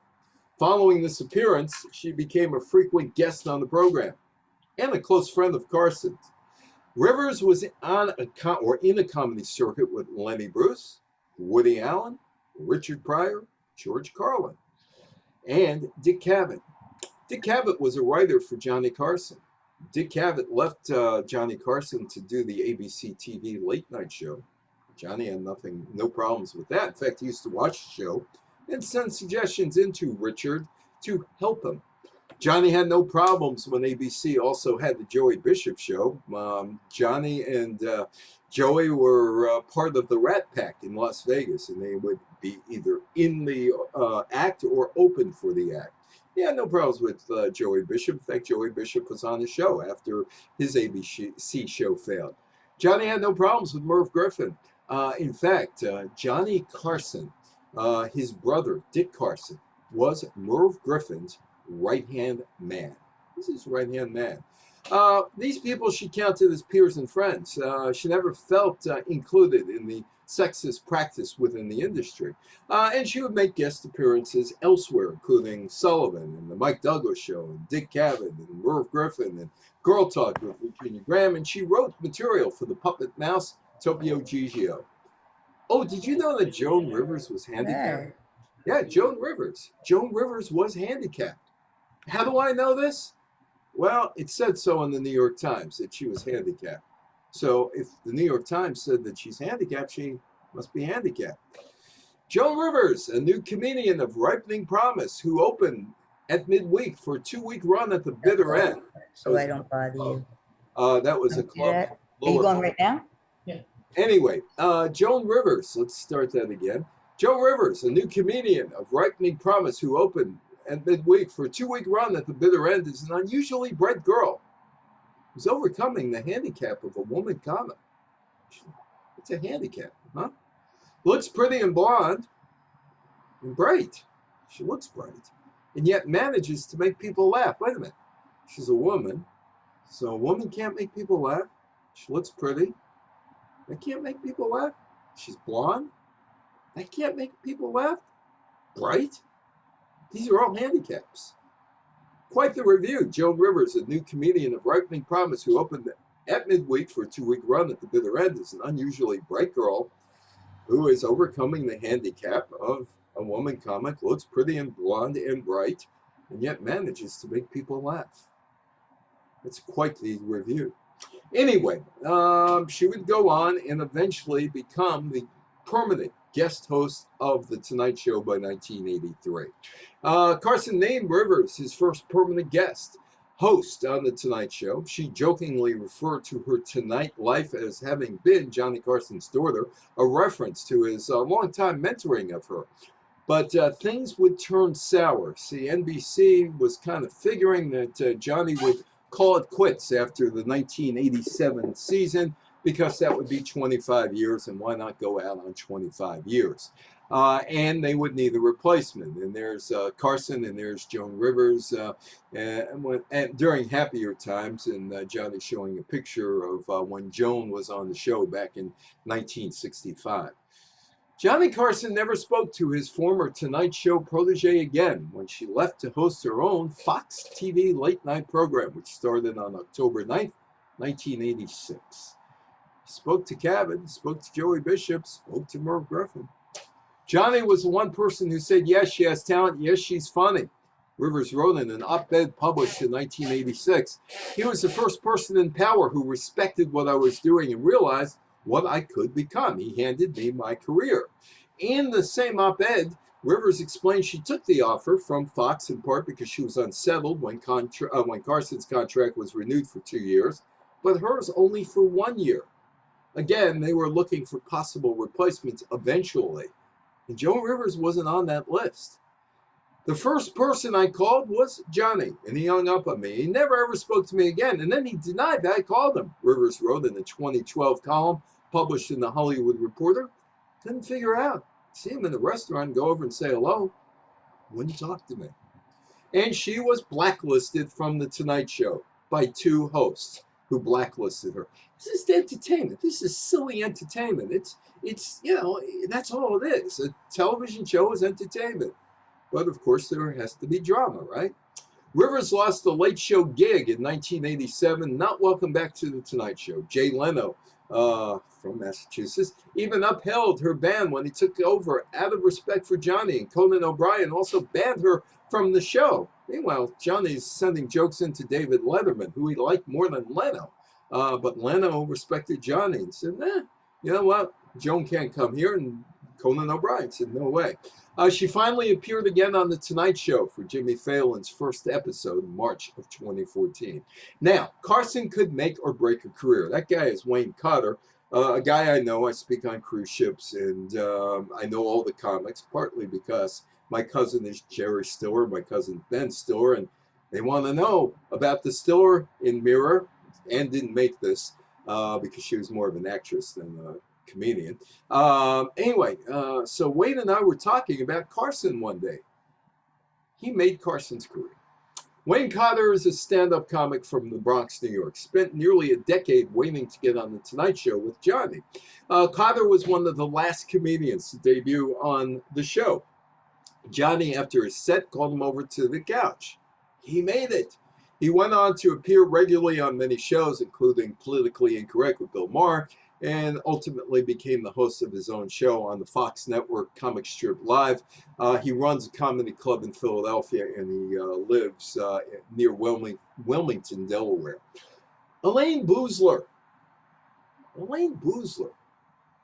Following this appearance, she became a frequent guest on the program and a close friend of Carson's. Rivers was in a comedy circuit with Lenny Brooks, Woody Allen, Richard Pryor, George Carlin, and Dick Cavett. Dick Cavett was a writer for Johnny Carson. Dick Cavett left Johnny Carson to do the ABC TV late night show. Johnny had no problems with that. In fact, he used to watch the show and send suggestions into Richard to help him. Johnny had no problems when ABC also had the Joey Bishop show. Johnny and Joey were part of the Rat Pack in Las Vegas, and they would be either in the act or open for the act. He had no problems with Joey Bishop. In fact, Joey Bishop was on the show after his ABC show failed. Johnny had no problems with Merv Griffin. In fact, Johnny Carson, his brother, Dick Carson, was Merv Griffin's right-hand man. This is right-hand man. These people she counted as peers and friends. She never felt included in the sexist practice within the industry. And she would make guest appearances elsewhere, including Sullivan and the Mike Douglas Show, and Dick Cavett, and Merv Griffin, and Girl Talk with Virginia Graham. And she wrote material for the Puppet Mouse, Topio Gigio. Oh, did you know that Joan Rivers was handicapped? Yeah, Joan Rivers. Joan Rivers was handicapped. How do I know this? Well, it said so in the New York Times that she was handicapped. So if the New York Times said that she's handicapped, she must be handicapped. Joan Rivers, a new comedian of ripening promise, who opened at midweek for a 2-week run at the bitter end. So I don't bother you. That was a club. Are you going right now? Yeah. Anyway, Joan Rivers, let's start that again. Joan Rivers, a new comedian of ripening promise, who opened at midweek for a 2-week run at the bitter end, is an unusually bright girl who's overcoming the handicap of a woman comic. It's a handicap, huh? Looks pretty and blonde and bright. She looks bright, and yet manages to make people laugh. Wait a minute. She's a woman, so a woman can't make people laugh. She looks pretty. That can't make people laugh. She's blonde. That can't make people laugh. Bright. These are all handicaps. Quite the review. Joan Rivers, a new comedian of ripening promise who opened at midweek for a 2-week run at the bitter end, is an unusually bright girl who is overcoming the handicap of a woman comic, looks pretty and blonde and bright, and yet manages to make people laugh. That's quite the review. Anyway, she would go on and eventually become the permanent guest host of The Tonight Show by 1983. Carson named Rivers his first permanent guest host on The Tonight Show. She jokingly referred to her Tonight life as having been Johnny Carson's daughter, a reference to his longtime mentoring of her. But things would turn sour. See, NBC was kind of figuring that Johnny would call it quits after the 1987 season, because that would be 25 years, and why not go out on 25 years? And they would need a replacement. And there's Carson, and there's Joan Rivers, and during happier times, and Johnny showing a picture of when Joan was on the show back in 1965. Johnny Carson never spoke to his former Tonight Show protege again when she left to host her own Fox TV late night program, which started on October 9th, 1986. He spoke to Cabot, spoke to Joey Bishop, spoke to Merv Griffin. Johnny was the one person who said, yes, she has talent, yes, she's funny. Rivers wrote in an op-ed published in 1986, he was the first person in power who respected what I was doing and realized what I could become. He handed me my career. In the same op-ed, Rivers explained she took the offer from Fox in part because she was unsettled when Carson's contract was renewed for 2 years, but hers only for 1 year. Again, they were looking for possible replacements eventually, and Joan Rivers wasn't on that list. The first person I called was Johnny, and he hung up on me. He never ever spoke to me again, and then he denied that I called him, Rivers wrote in the 2012 column published in The Hollywood Reporter. Couldn't figure out. See him in the restaurant and go over and say hello. Wouldn't talk to me. And she was blacklisted from The Tonight Show by 2 hosts who blacklisted her. This is entertainment. This is silly entertainment. It's that's all it is. A television show is entertainment. But of course, there has to be drama, right? Rivers lost the Late Show gig in 1987, not welcome back to The Tonight Show. Jay Leno, from Massachusetts, even upheld her ban when he took over out of respect for Johnny, and Conan O'Brien also banned her from the show. Meanwhile, Johnny's sending jokes into David Letterman, who he liked more than Leno. But Leno respected Johnny and said, you know what? Joan can't come here, and Conan O'Brien said, no way. She finally appeared again on The Tonight Show for Jimmy Fallon's first episode in March of 2014. Now, Carson could make or break a career. That guy is Wayne Cotter, a guy I know. I speak on cruise ships, and I know all the comics, partly because my cousin is Jerry Stiller, my cousin Ben Stiller, and they want to know about the Stiller in Mirror. Anne didn't make this because she was more of an actress than a comedian. Anyway, so Wayne and I were talking about Carson one day. He made Carson's career. Wayne Cotter is a stand-up comic from the Bronx, New York. Spent nearly a decade waiting to get on The Tonight Show with Johnny. Cotter was one of the last comedians to debut on the show. Johnny, after his set, called him over to the couch. He made it. He went on to appear regularly on many shows, including Politically Incorrect with Bill Maher, and ultimately became the host of his own show on the Fox network, Comic Strip Live. He runs a comedy club in Philadelphia, and he lives near Wilmington, Delaware. Elaine Boozler.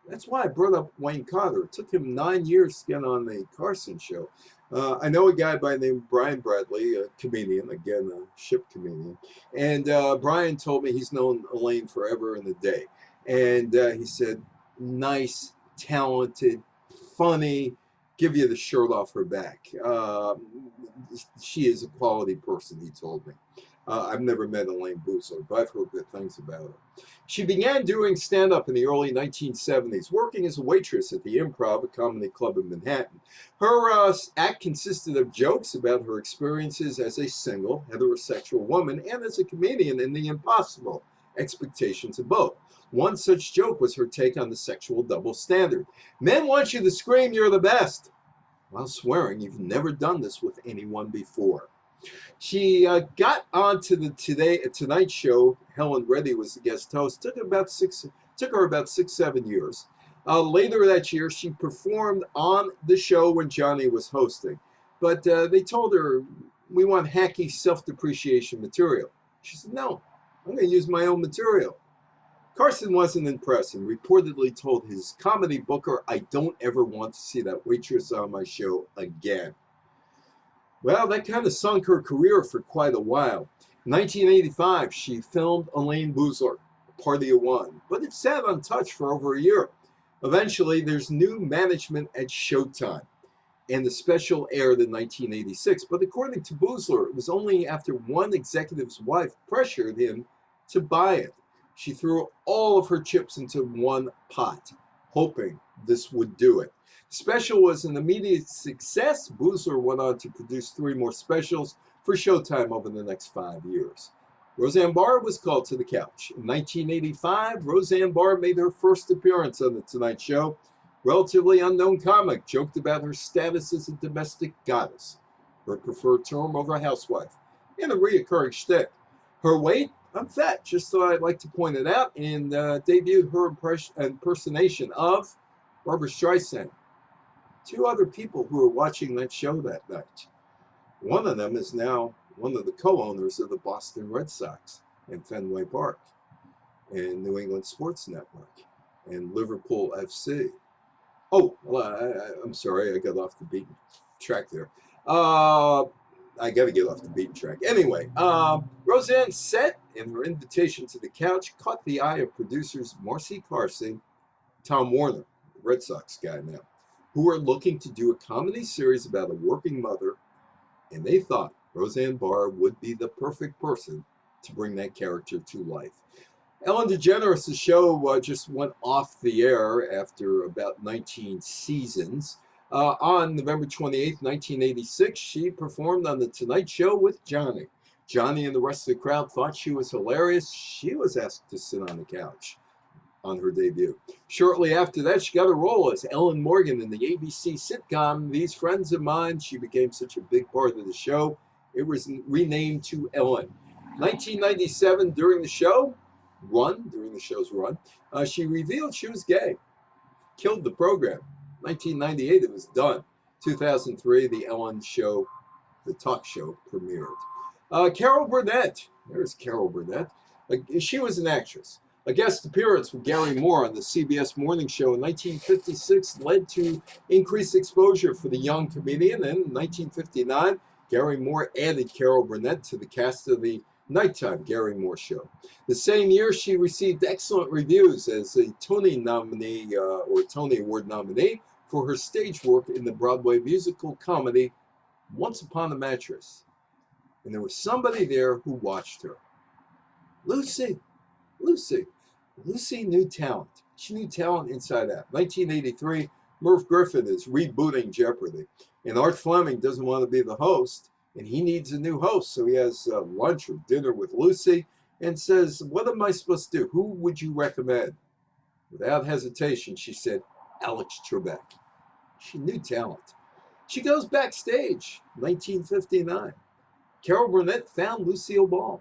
That's why I brought up Wayne Cotter. It took him 9 years to get on the Carson show. I know a guy by the name of Brian Bradley, a comedian, again, a ship comedian. And Brian told me he's known Elaine forever and a day. And he said, nice, talented, funny, give you the shirt off her back. She is a quality person, he told me. I've never met Elaine Boozler, but I've heard good things about her. She began doing stand-up in the early 1970s, working as a waitress at the Improv, a comedy club in Manhattan. Her act consisted of jokes about her experiences as a single, heterosexual woman and as a comedian in The Impossible, Expectations of Both. One such joke was her take on the sexual double standard. Men want you to scream you're the best, while swearing you've never done this with anyone before. She got onto the Tonight Show. Helen Reddy was the guest host. Took her about 6-7 years. Later that year, she performed on the show when Johnny was hosting. But they told her, we want hacky self-depreciation material. She said, no, I'm going to use my own material. Carson wasn't impressed and reportedly told his comedy booker, I don't ever want to see that waitress on my show again. Well, that kind of sunk her career for quite a while. In 1985, she filmed Elaine Boozler, Party of One, but it sat untouched for over a year. Eventually, there's new management at Showtime. and the special aired in 1986. But according to Boosler, it was only after one executive's wife pressured him to buy it. She threw all of her chips into one pot, hoping this would do it. The special was an immediate success. Boosler went on to produce 3 more specials for Showtime over the next 5 years. Roseanne Barr was called to the couch. In 1985, Roseanne Barr made her first appearance on The Tonight Show. Relatively unknown comic joked about her status as a domestic goddess, her preferred term over housewife, and a reoccurring shtick. Her weight, I'm fat, just thought I'd like to point it out, and debuted her impersonation of Barbra Streisand. 2 other people who were watching that show that night. One of them is now one of the co-owners of the Boston Red Sox and Fenway Park and New England Sports Network and Liverpool FC. Oh, I'm sorry, I got off the beaten track there. I got to get off the beaten track. Anyway, Roseanne's set and her invitation to the couch caught the eye of producers Marcy Carson, Tom Warner, the Red Sox guy now, who were looking to do a comedy series about a working mother, and they thought Roseanne Barr would be the perfect person to bring that character to life. Ellen DeGeneres' show just went off the air after about 19 seasons. On November 28, 1986, she performed on The Tonight Show with Johnny. Johnny and the rest of the crowd thought she was hilarious. She was asked to sit on the couch on her debut. Shortly after that, she got a role as Ellen Morgan in the ABC sitcom These Friends of Mine. She became such a big part of the show. It was renamed to Ellen. 1997, during the show's run, she revealed she was gay. Killed the program. 1998, it was done. 2003, the Ellen show, the talk show, premiered. Carol Burnett. There's Carol Burnett. She was an actress. A guest appearance with Gary Moore on the CBS Morning Show in 1956 led to increased exposure for the young comedian. And in 1959, Gary Moore added Carol Burnett to the cast of the nighttime Gary Moore Show. The same year, she received excellent reviews as a Tony nominee or Tony Award nominee for her stage work in the Broadway musical comedy Once Upon a Mattress. And there was somebody there who watched her. Lucy knew talent. She knew talent inside out. 1983, Merv Griffin is rebooting Jeopardy! And Art Fleming doesn't want to be the host, and he needs a new host. So he has lunch or dinner with Lucy and says, "What am I supposed to do? Who would you recommend?" Without hesitation, she said, Alex Trebek. She knew talent. She goes backstage, 1959. Carol Burnett found Lucille Baum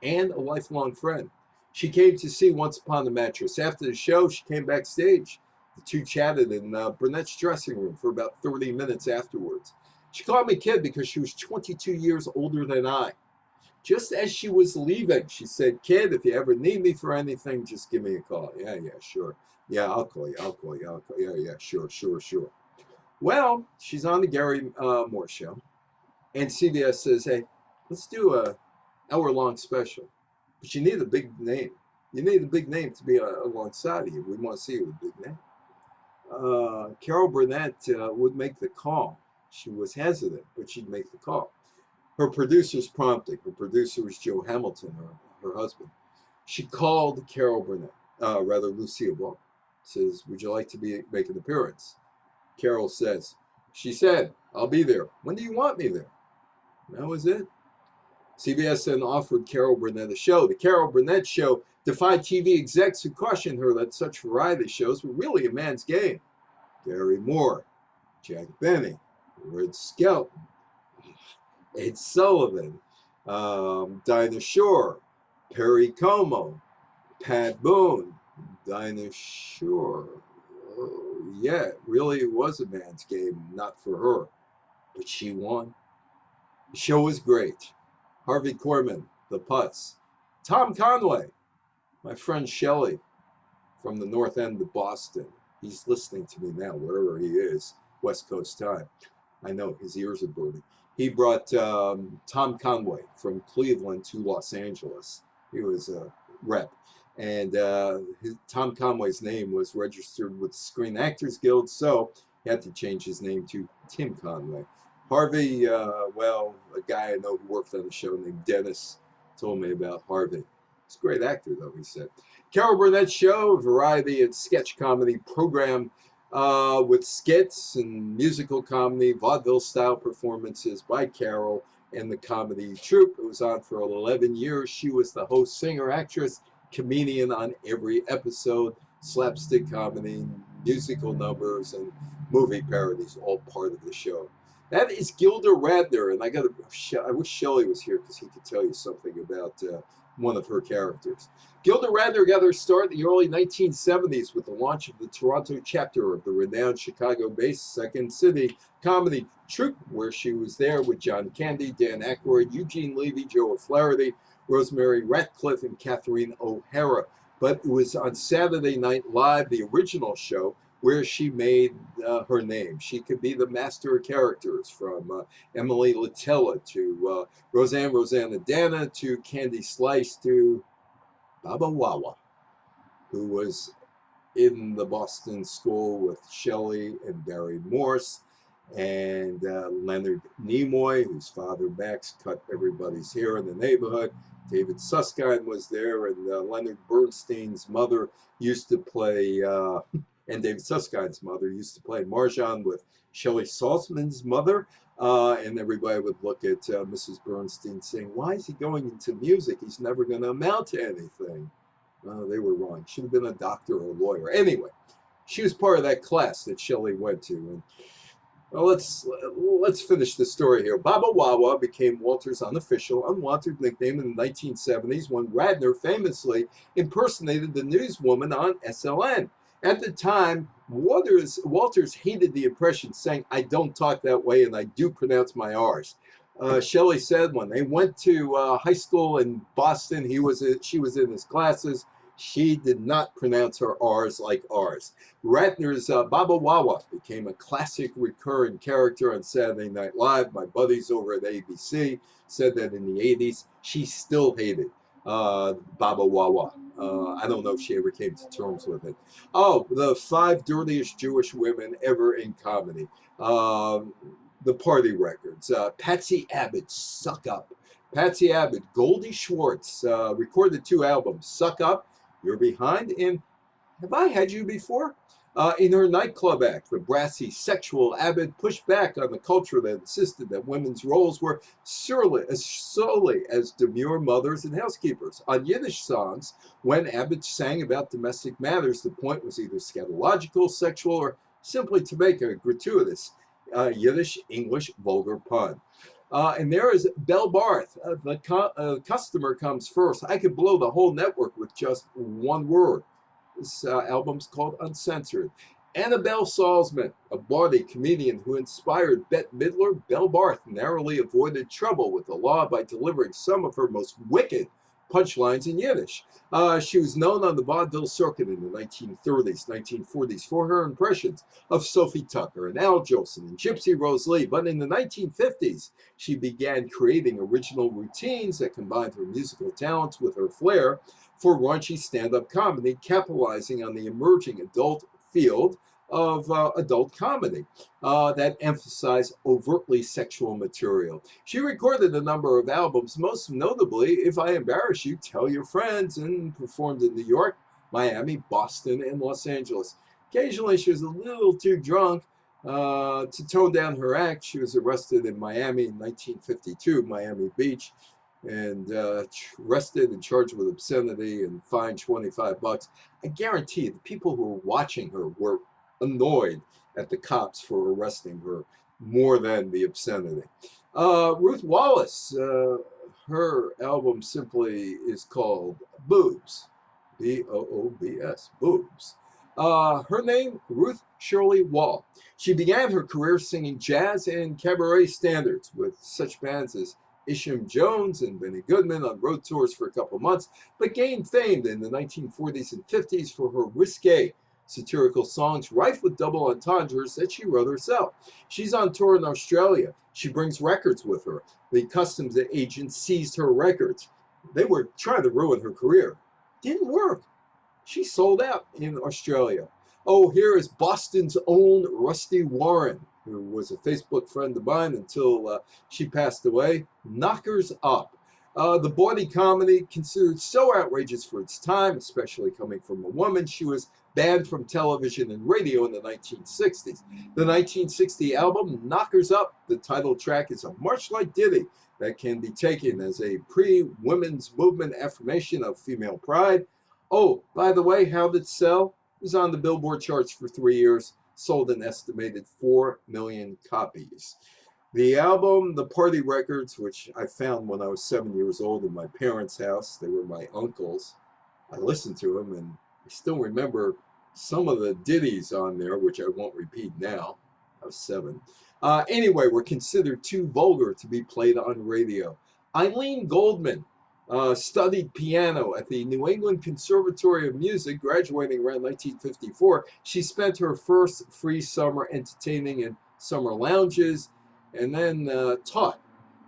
and a lifelong friend. She came to see Once Upon a Mattress. After the show, she came backstage. The two chatted in Burnett's dressing room for about 30 minutes afterwards. She called me kid because she was 22 years older than I. Just as she was leaving, she said, "Kid, if you ever need me for anything, just give me a call." Yeah, sure. Yeah, I'll call you. Yeah, sure. Well, she's on the Gary Moore Show. And CBS says, "Hey, let's do a hour-long special. But you need a big name. You need a big name to be alongside of you. We want to see you with a big name." Carol Burnett would make the call. She was hesitant, but she'd make the call. Her producer's prompting. Her producer was Joe Hamilton, her husband. She called Carol Burnett, Lucille Baum. Says, "Would you like to make an appearance?" Carol says, she said, "I'll be there. When do you want me there?" That was it. CBS then offered Carol Burnett a show. The Carol Burnett Show defied TV execs who cautioned her that such variety shows were really a man's game. Gary Moore, Jack Benny, Red Skelton, Ed Sullivan, Dinah Shore, Perry Como, Pat Boone, Dinah Shore. Oh, yeah, it really was a man's game, not for her. But she won. The show was great. Harvey Korman, The Putz, Tom Conway, my friend Shelley from the North End of Boston. He's listening to me now, wherever he is, West Coast time. I know his ears are burning. He brought Tom Conway from Cleveland to Los Angeles. He was a rep. And Tom Conway's name was registered with the Screen Actors Guild, so He had to change his name to Tim Conway. Harvey, well, a guy I know who worked on the show named Dennis told me about Harvey. He's a great actor, though, he said. Carol Burnett's show, a variety and sketch comedy program with skits and musical comedy, vaudeville-style performances by Carol and the comedy troupe. It was on for 11 years. She was the host, singer, actress, comedian on every episode, slapstick comedy, musical numbers, and movie parodies, all part of the show. That is Gilda Radner, and I wish Shelley was here because he could tell you something about one of her characters. Gilda Radner got her start in the early 1970s with the launch of the Toronto chapter of the renowned Chicago-based Second City comedy troupe, where she was there with John Candy, Dan Aykroyd, Eugene Levy, Joe O'Flaherty, Rosemary Ratcliffe, and Catherine O'Hara. But it was on Saturday Night Live, the original show, where she made her name. She could be the master of characters, from Emily Latella to Rosanna to Candy Slice to Baba Wawa, who was in the Boston School with Shelley and Barry Morse, and Leonard Nimoy, whose father Max cut everybody's hair in the neighborhood. David Susskind was there, and Leonard Bernstein's mother used to play, and David Susskind's mother used to play Marjan with Shelley Saltzman's mother. And everybody would look at Mrs. Bernstein saying, why is he going into music? He's never going to amount to anything. They were wrong. Should have been a doctor or a lawyer. Anyway, she was part of that class that Shelley went to. And well, let's finish the story here. Baba Wawa became Walter's unofficial, unwanted nickname in the 1970s when Radner famously impersonated the newswoman on SLN. At the time, Walters hated the impression, saying, I don't talk that way and I do pronounce my R's. Shelley said when they went to high school in Boston, she was in his classes. She did not pronounce her R's like R's. Ratner's Baba Wawa became a classic recurring character on Saturday Night Live. My buddies over at ABC said that in the 80s, she still hated Baba Wawa. I don't know if she ever came to terms with it. Oh, the 5 dirtiest Jewish women ever in comedy. The Party Records. Patsy Abbott, Suck Up. Patsy Abbott, Goldie Schwartz recorded 2 albums, Suck Up, You're Behind, and Have I Had You Before? In her nightclub act, the brassy, sexual Abbott pushed back on the culture that insisted that women's roles were solely as demure mothers and housekeepers. On Yiddish songs, when Abbott sang about domestic matters, the point was either scatological, sexual, or simply to make a gratuitous Yiddish-English vulgar pun. And there is Belle Barth. The customer comes first. I could blow the whole network with just one word. This album's called Uncensored. Annabelle Salzman, a bawdy comedian who inspired Bette Midler, Belle Barth narrowly avoided trouble with the law by delivering some of her most wicked punchlines in Yiddish. She was known on the vaudeville circuit in the 1930s, 1940s for her impressions of Sophie Tucker and Al Jolson and Gypsy Rose Lee. But in the 1950s, she began creating original routines that combined her musical talents with her flair for raunchy stand-up comedy, capitalizing on the emerging adult field of adult comedy that emphasized overtly sexual material. She recorded a number of albums, most notably If I Embarrass You, Tell Your Friends, and performed in New York, Miami, Boston, and Los Angeles. Occasionally, she was a little too drunk to tone down her act. She was arrested in Miami in 1952, Miami Beach, and arrested and charged with obscenity and fined $25. I guarantee the people who were watching her were annoyed at the cops for arresting her more than the obscenity. Ruth Wallace, her album simply is called Boobs, B-O-O-B-S, Boobs. Her name, Ruth Shirley Wall. She began her career singing jazz and cabaret standards with such bands as Isham Jones and Benny Goodman on road tours for a couple months, but gained fame in the 1940s and 50s for her risque satirical songs rife with double entendres that she wrote herself. She's on tour in Australia. She brings records with her. The customs agent seized her records. They were trying to ruin her career. Didn't work. She sold out in Australia. Oh, here is Boston's own Rusty Warren, who was a Facebook friend of mine until she passed away. Knockers Up. The body comedy considered so outrageous for its time, especially coming from a woman. She was banned from television and radio in the 1960s. The 1960 album, Knockers Up, the title track is a march-like ditty that can be taken as a pre-women's movement affirmation of female pride. Oh, by the way, how did it sell? It was on the Billboard charts for 3 years, sold an estimated 4 million copies. The album, The Party Records, which I found when I was 7 years old in my parents' house, they were my uncles. I listened to them, and I still remember some of the ditties on there, which I won't repeat now. I was 7. Anyway, were considered too vulgar to be played on radio. Eileen Goldman studied piano at the New England Conservatory of Music, graduating around 1954. She spent her first free summer entertaining in summer lounges, and then taught.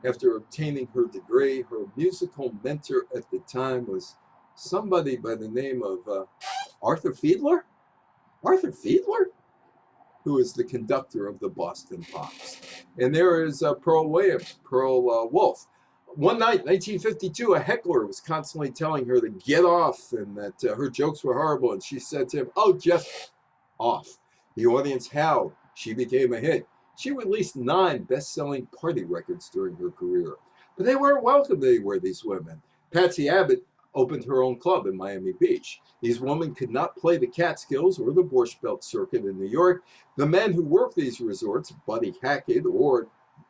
After obtaining her degree, her musical mentor at the time was somebody by the name of Arthur Fiedler? Arthur Fiedler? Who is the conductor of the Boston Pops. And there is Pearl Williams, Pearl Wolf. One night, 1952, a heckler was constantly telling her to get off and that her jokes were horrible. And she said to him, "Oh, just off." The audience howled. She became a hit. She released 9 best-selling party records during her career. But they weren't welcome anywhere, these women. Patsy Abbott opened her own club in Miami Beach. These women could not play the Catskills or the Borscht Belt circuit in New York. The men who worked these resorts, Buddy Hackett or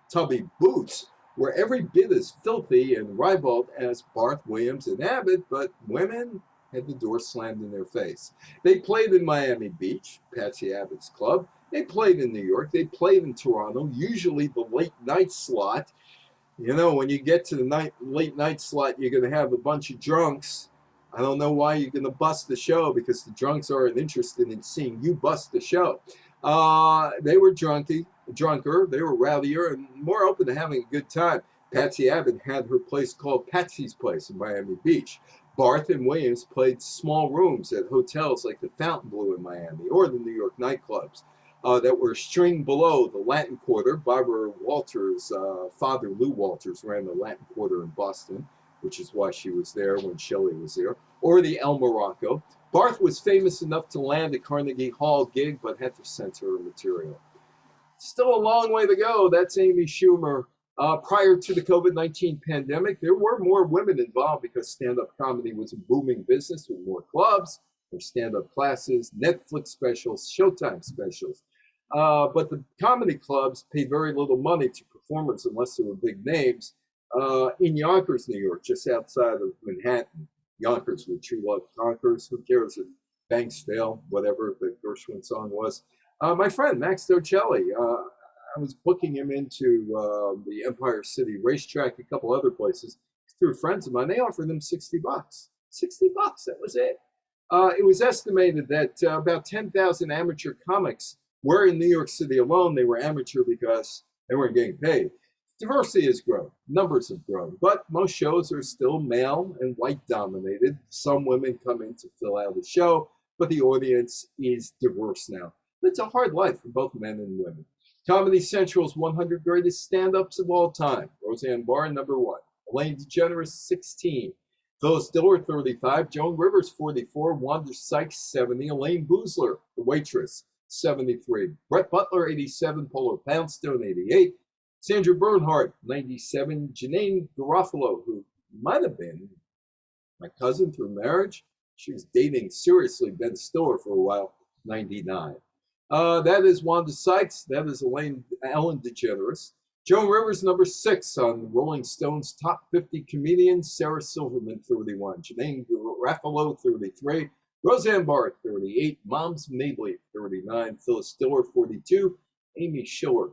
Tubby Boots, were every bit as filthy and ribald as Barth, Williams, and Abbott, but women had the door slammed in their face. They played in Miami Beach, Patsy Abbott's club. They played in New York. They played in Toronto, usually the late night slot. You know, when you get to the late night slot, you're going to have a bunch of drunks. I don't know why you're going to bust the show, because the drunks aren't interested in seeing you bust the show. They were drunker, they were rowdier, and more open to having a good time. Patsy Abbott had her place called Patsy's Place in Miami Beach. Barth and Williams played small rooms at hotels like the Fontainebleau in Miami or the New York nightclubs that were a string below the Latin Quarter. Barbara Walters' father, Lou Walters, ran the Latin Quarter in Boston, which is why she was there when Shelley was there, or the El Morocco. Barth was famous enough to land a Carnegie Hall gig, but had to censor her material. Still a long way to go. That's Amy Schumer. Prior to the COVID-19 pandemic, there were more women involved because stand-up comedy was a booming business with more clubs, more stand-up classes, Netflix specials, Showtime specials. But the comedy clubs paid very little money to performers unless they were big names. In Yonkers, New York, just outside of Manhattan, Yonkers, where true love conquers. Who cares if banks fail, whatever the Gershwin song was. My friend, Max Docelli, I was booking him into the Empire City racetrack, a couple other places, through friends of mine. They offered him $60. $60, that was it. It was estimated that about 10,000 amateur comics were in New York City alone. They were amateur because they weren't getting paid. Diversity has grown, numbers have grown, but most shows are still male and white dominated. Some women come in to fill out a show, but the audience is diverse now. It's a hard life for both men and women. Comedy Central's 100 Greatest Stand-Ups of All Time. Roseanne Barr, number 1. Elaine Degeneres, 16. Phyllis Diller, 35. Joan Rivers, 44. Wanda Sykes, 70. Elaine Boozler, the waitress, 73. Brett Butler, 87. Polar Poundstone, 88. Sandra Bernhardt, 97. Janine Garofalo, who might have been my cousin through marriage. She was dating seriously Ben Stiller for a while, 99. That is Wanda Sykes. That is Ellen DeGeneres. Joan Rivers, number 6 on Rolling Stone's Top 50 Comedians. Sarah Silverman, 31. Janine Garofalo, 33. Roseanne Barr, 38. Moms Mabley, 39. Phyllis Diller, 42. Amy Schumer,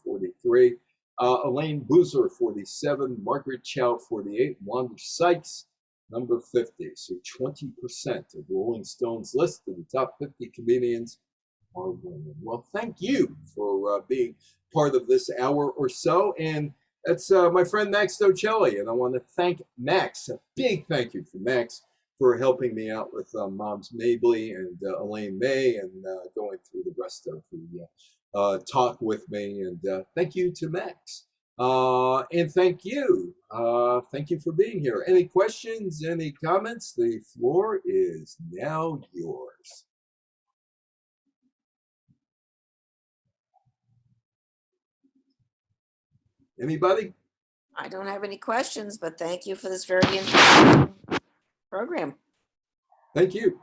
43. Elaine Boozler, 47. Margaret Chow, 48. Wanda Sykes, number 50. So 20% of Rolling Stone's list of the top 50 comedians are women. Well, thank you for being part of this hour or so. And that's my friend Max Docelli. And I want to thank Max, a big thank you for Max, for helping me out with Moms Mabley and Elaine May and going through the rest of the talk with me. And thank you to Max. And thank you. Thank you for being here. Any questions, any comments? The floor is now yours. Anybody? I don't have any questions, but thank you for this very interesting program. Thank you.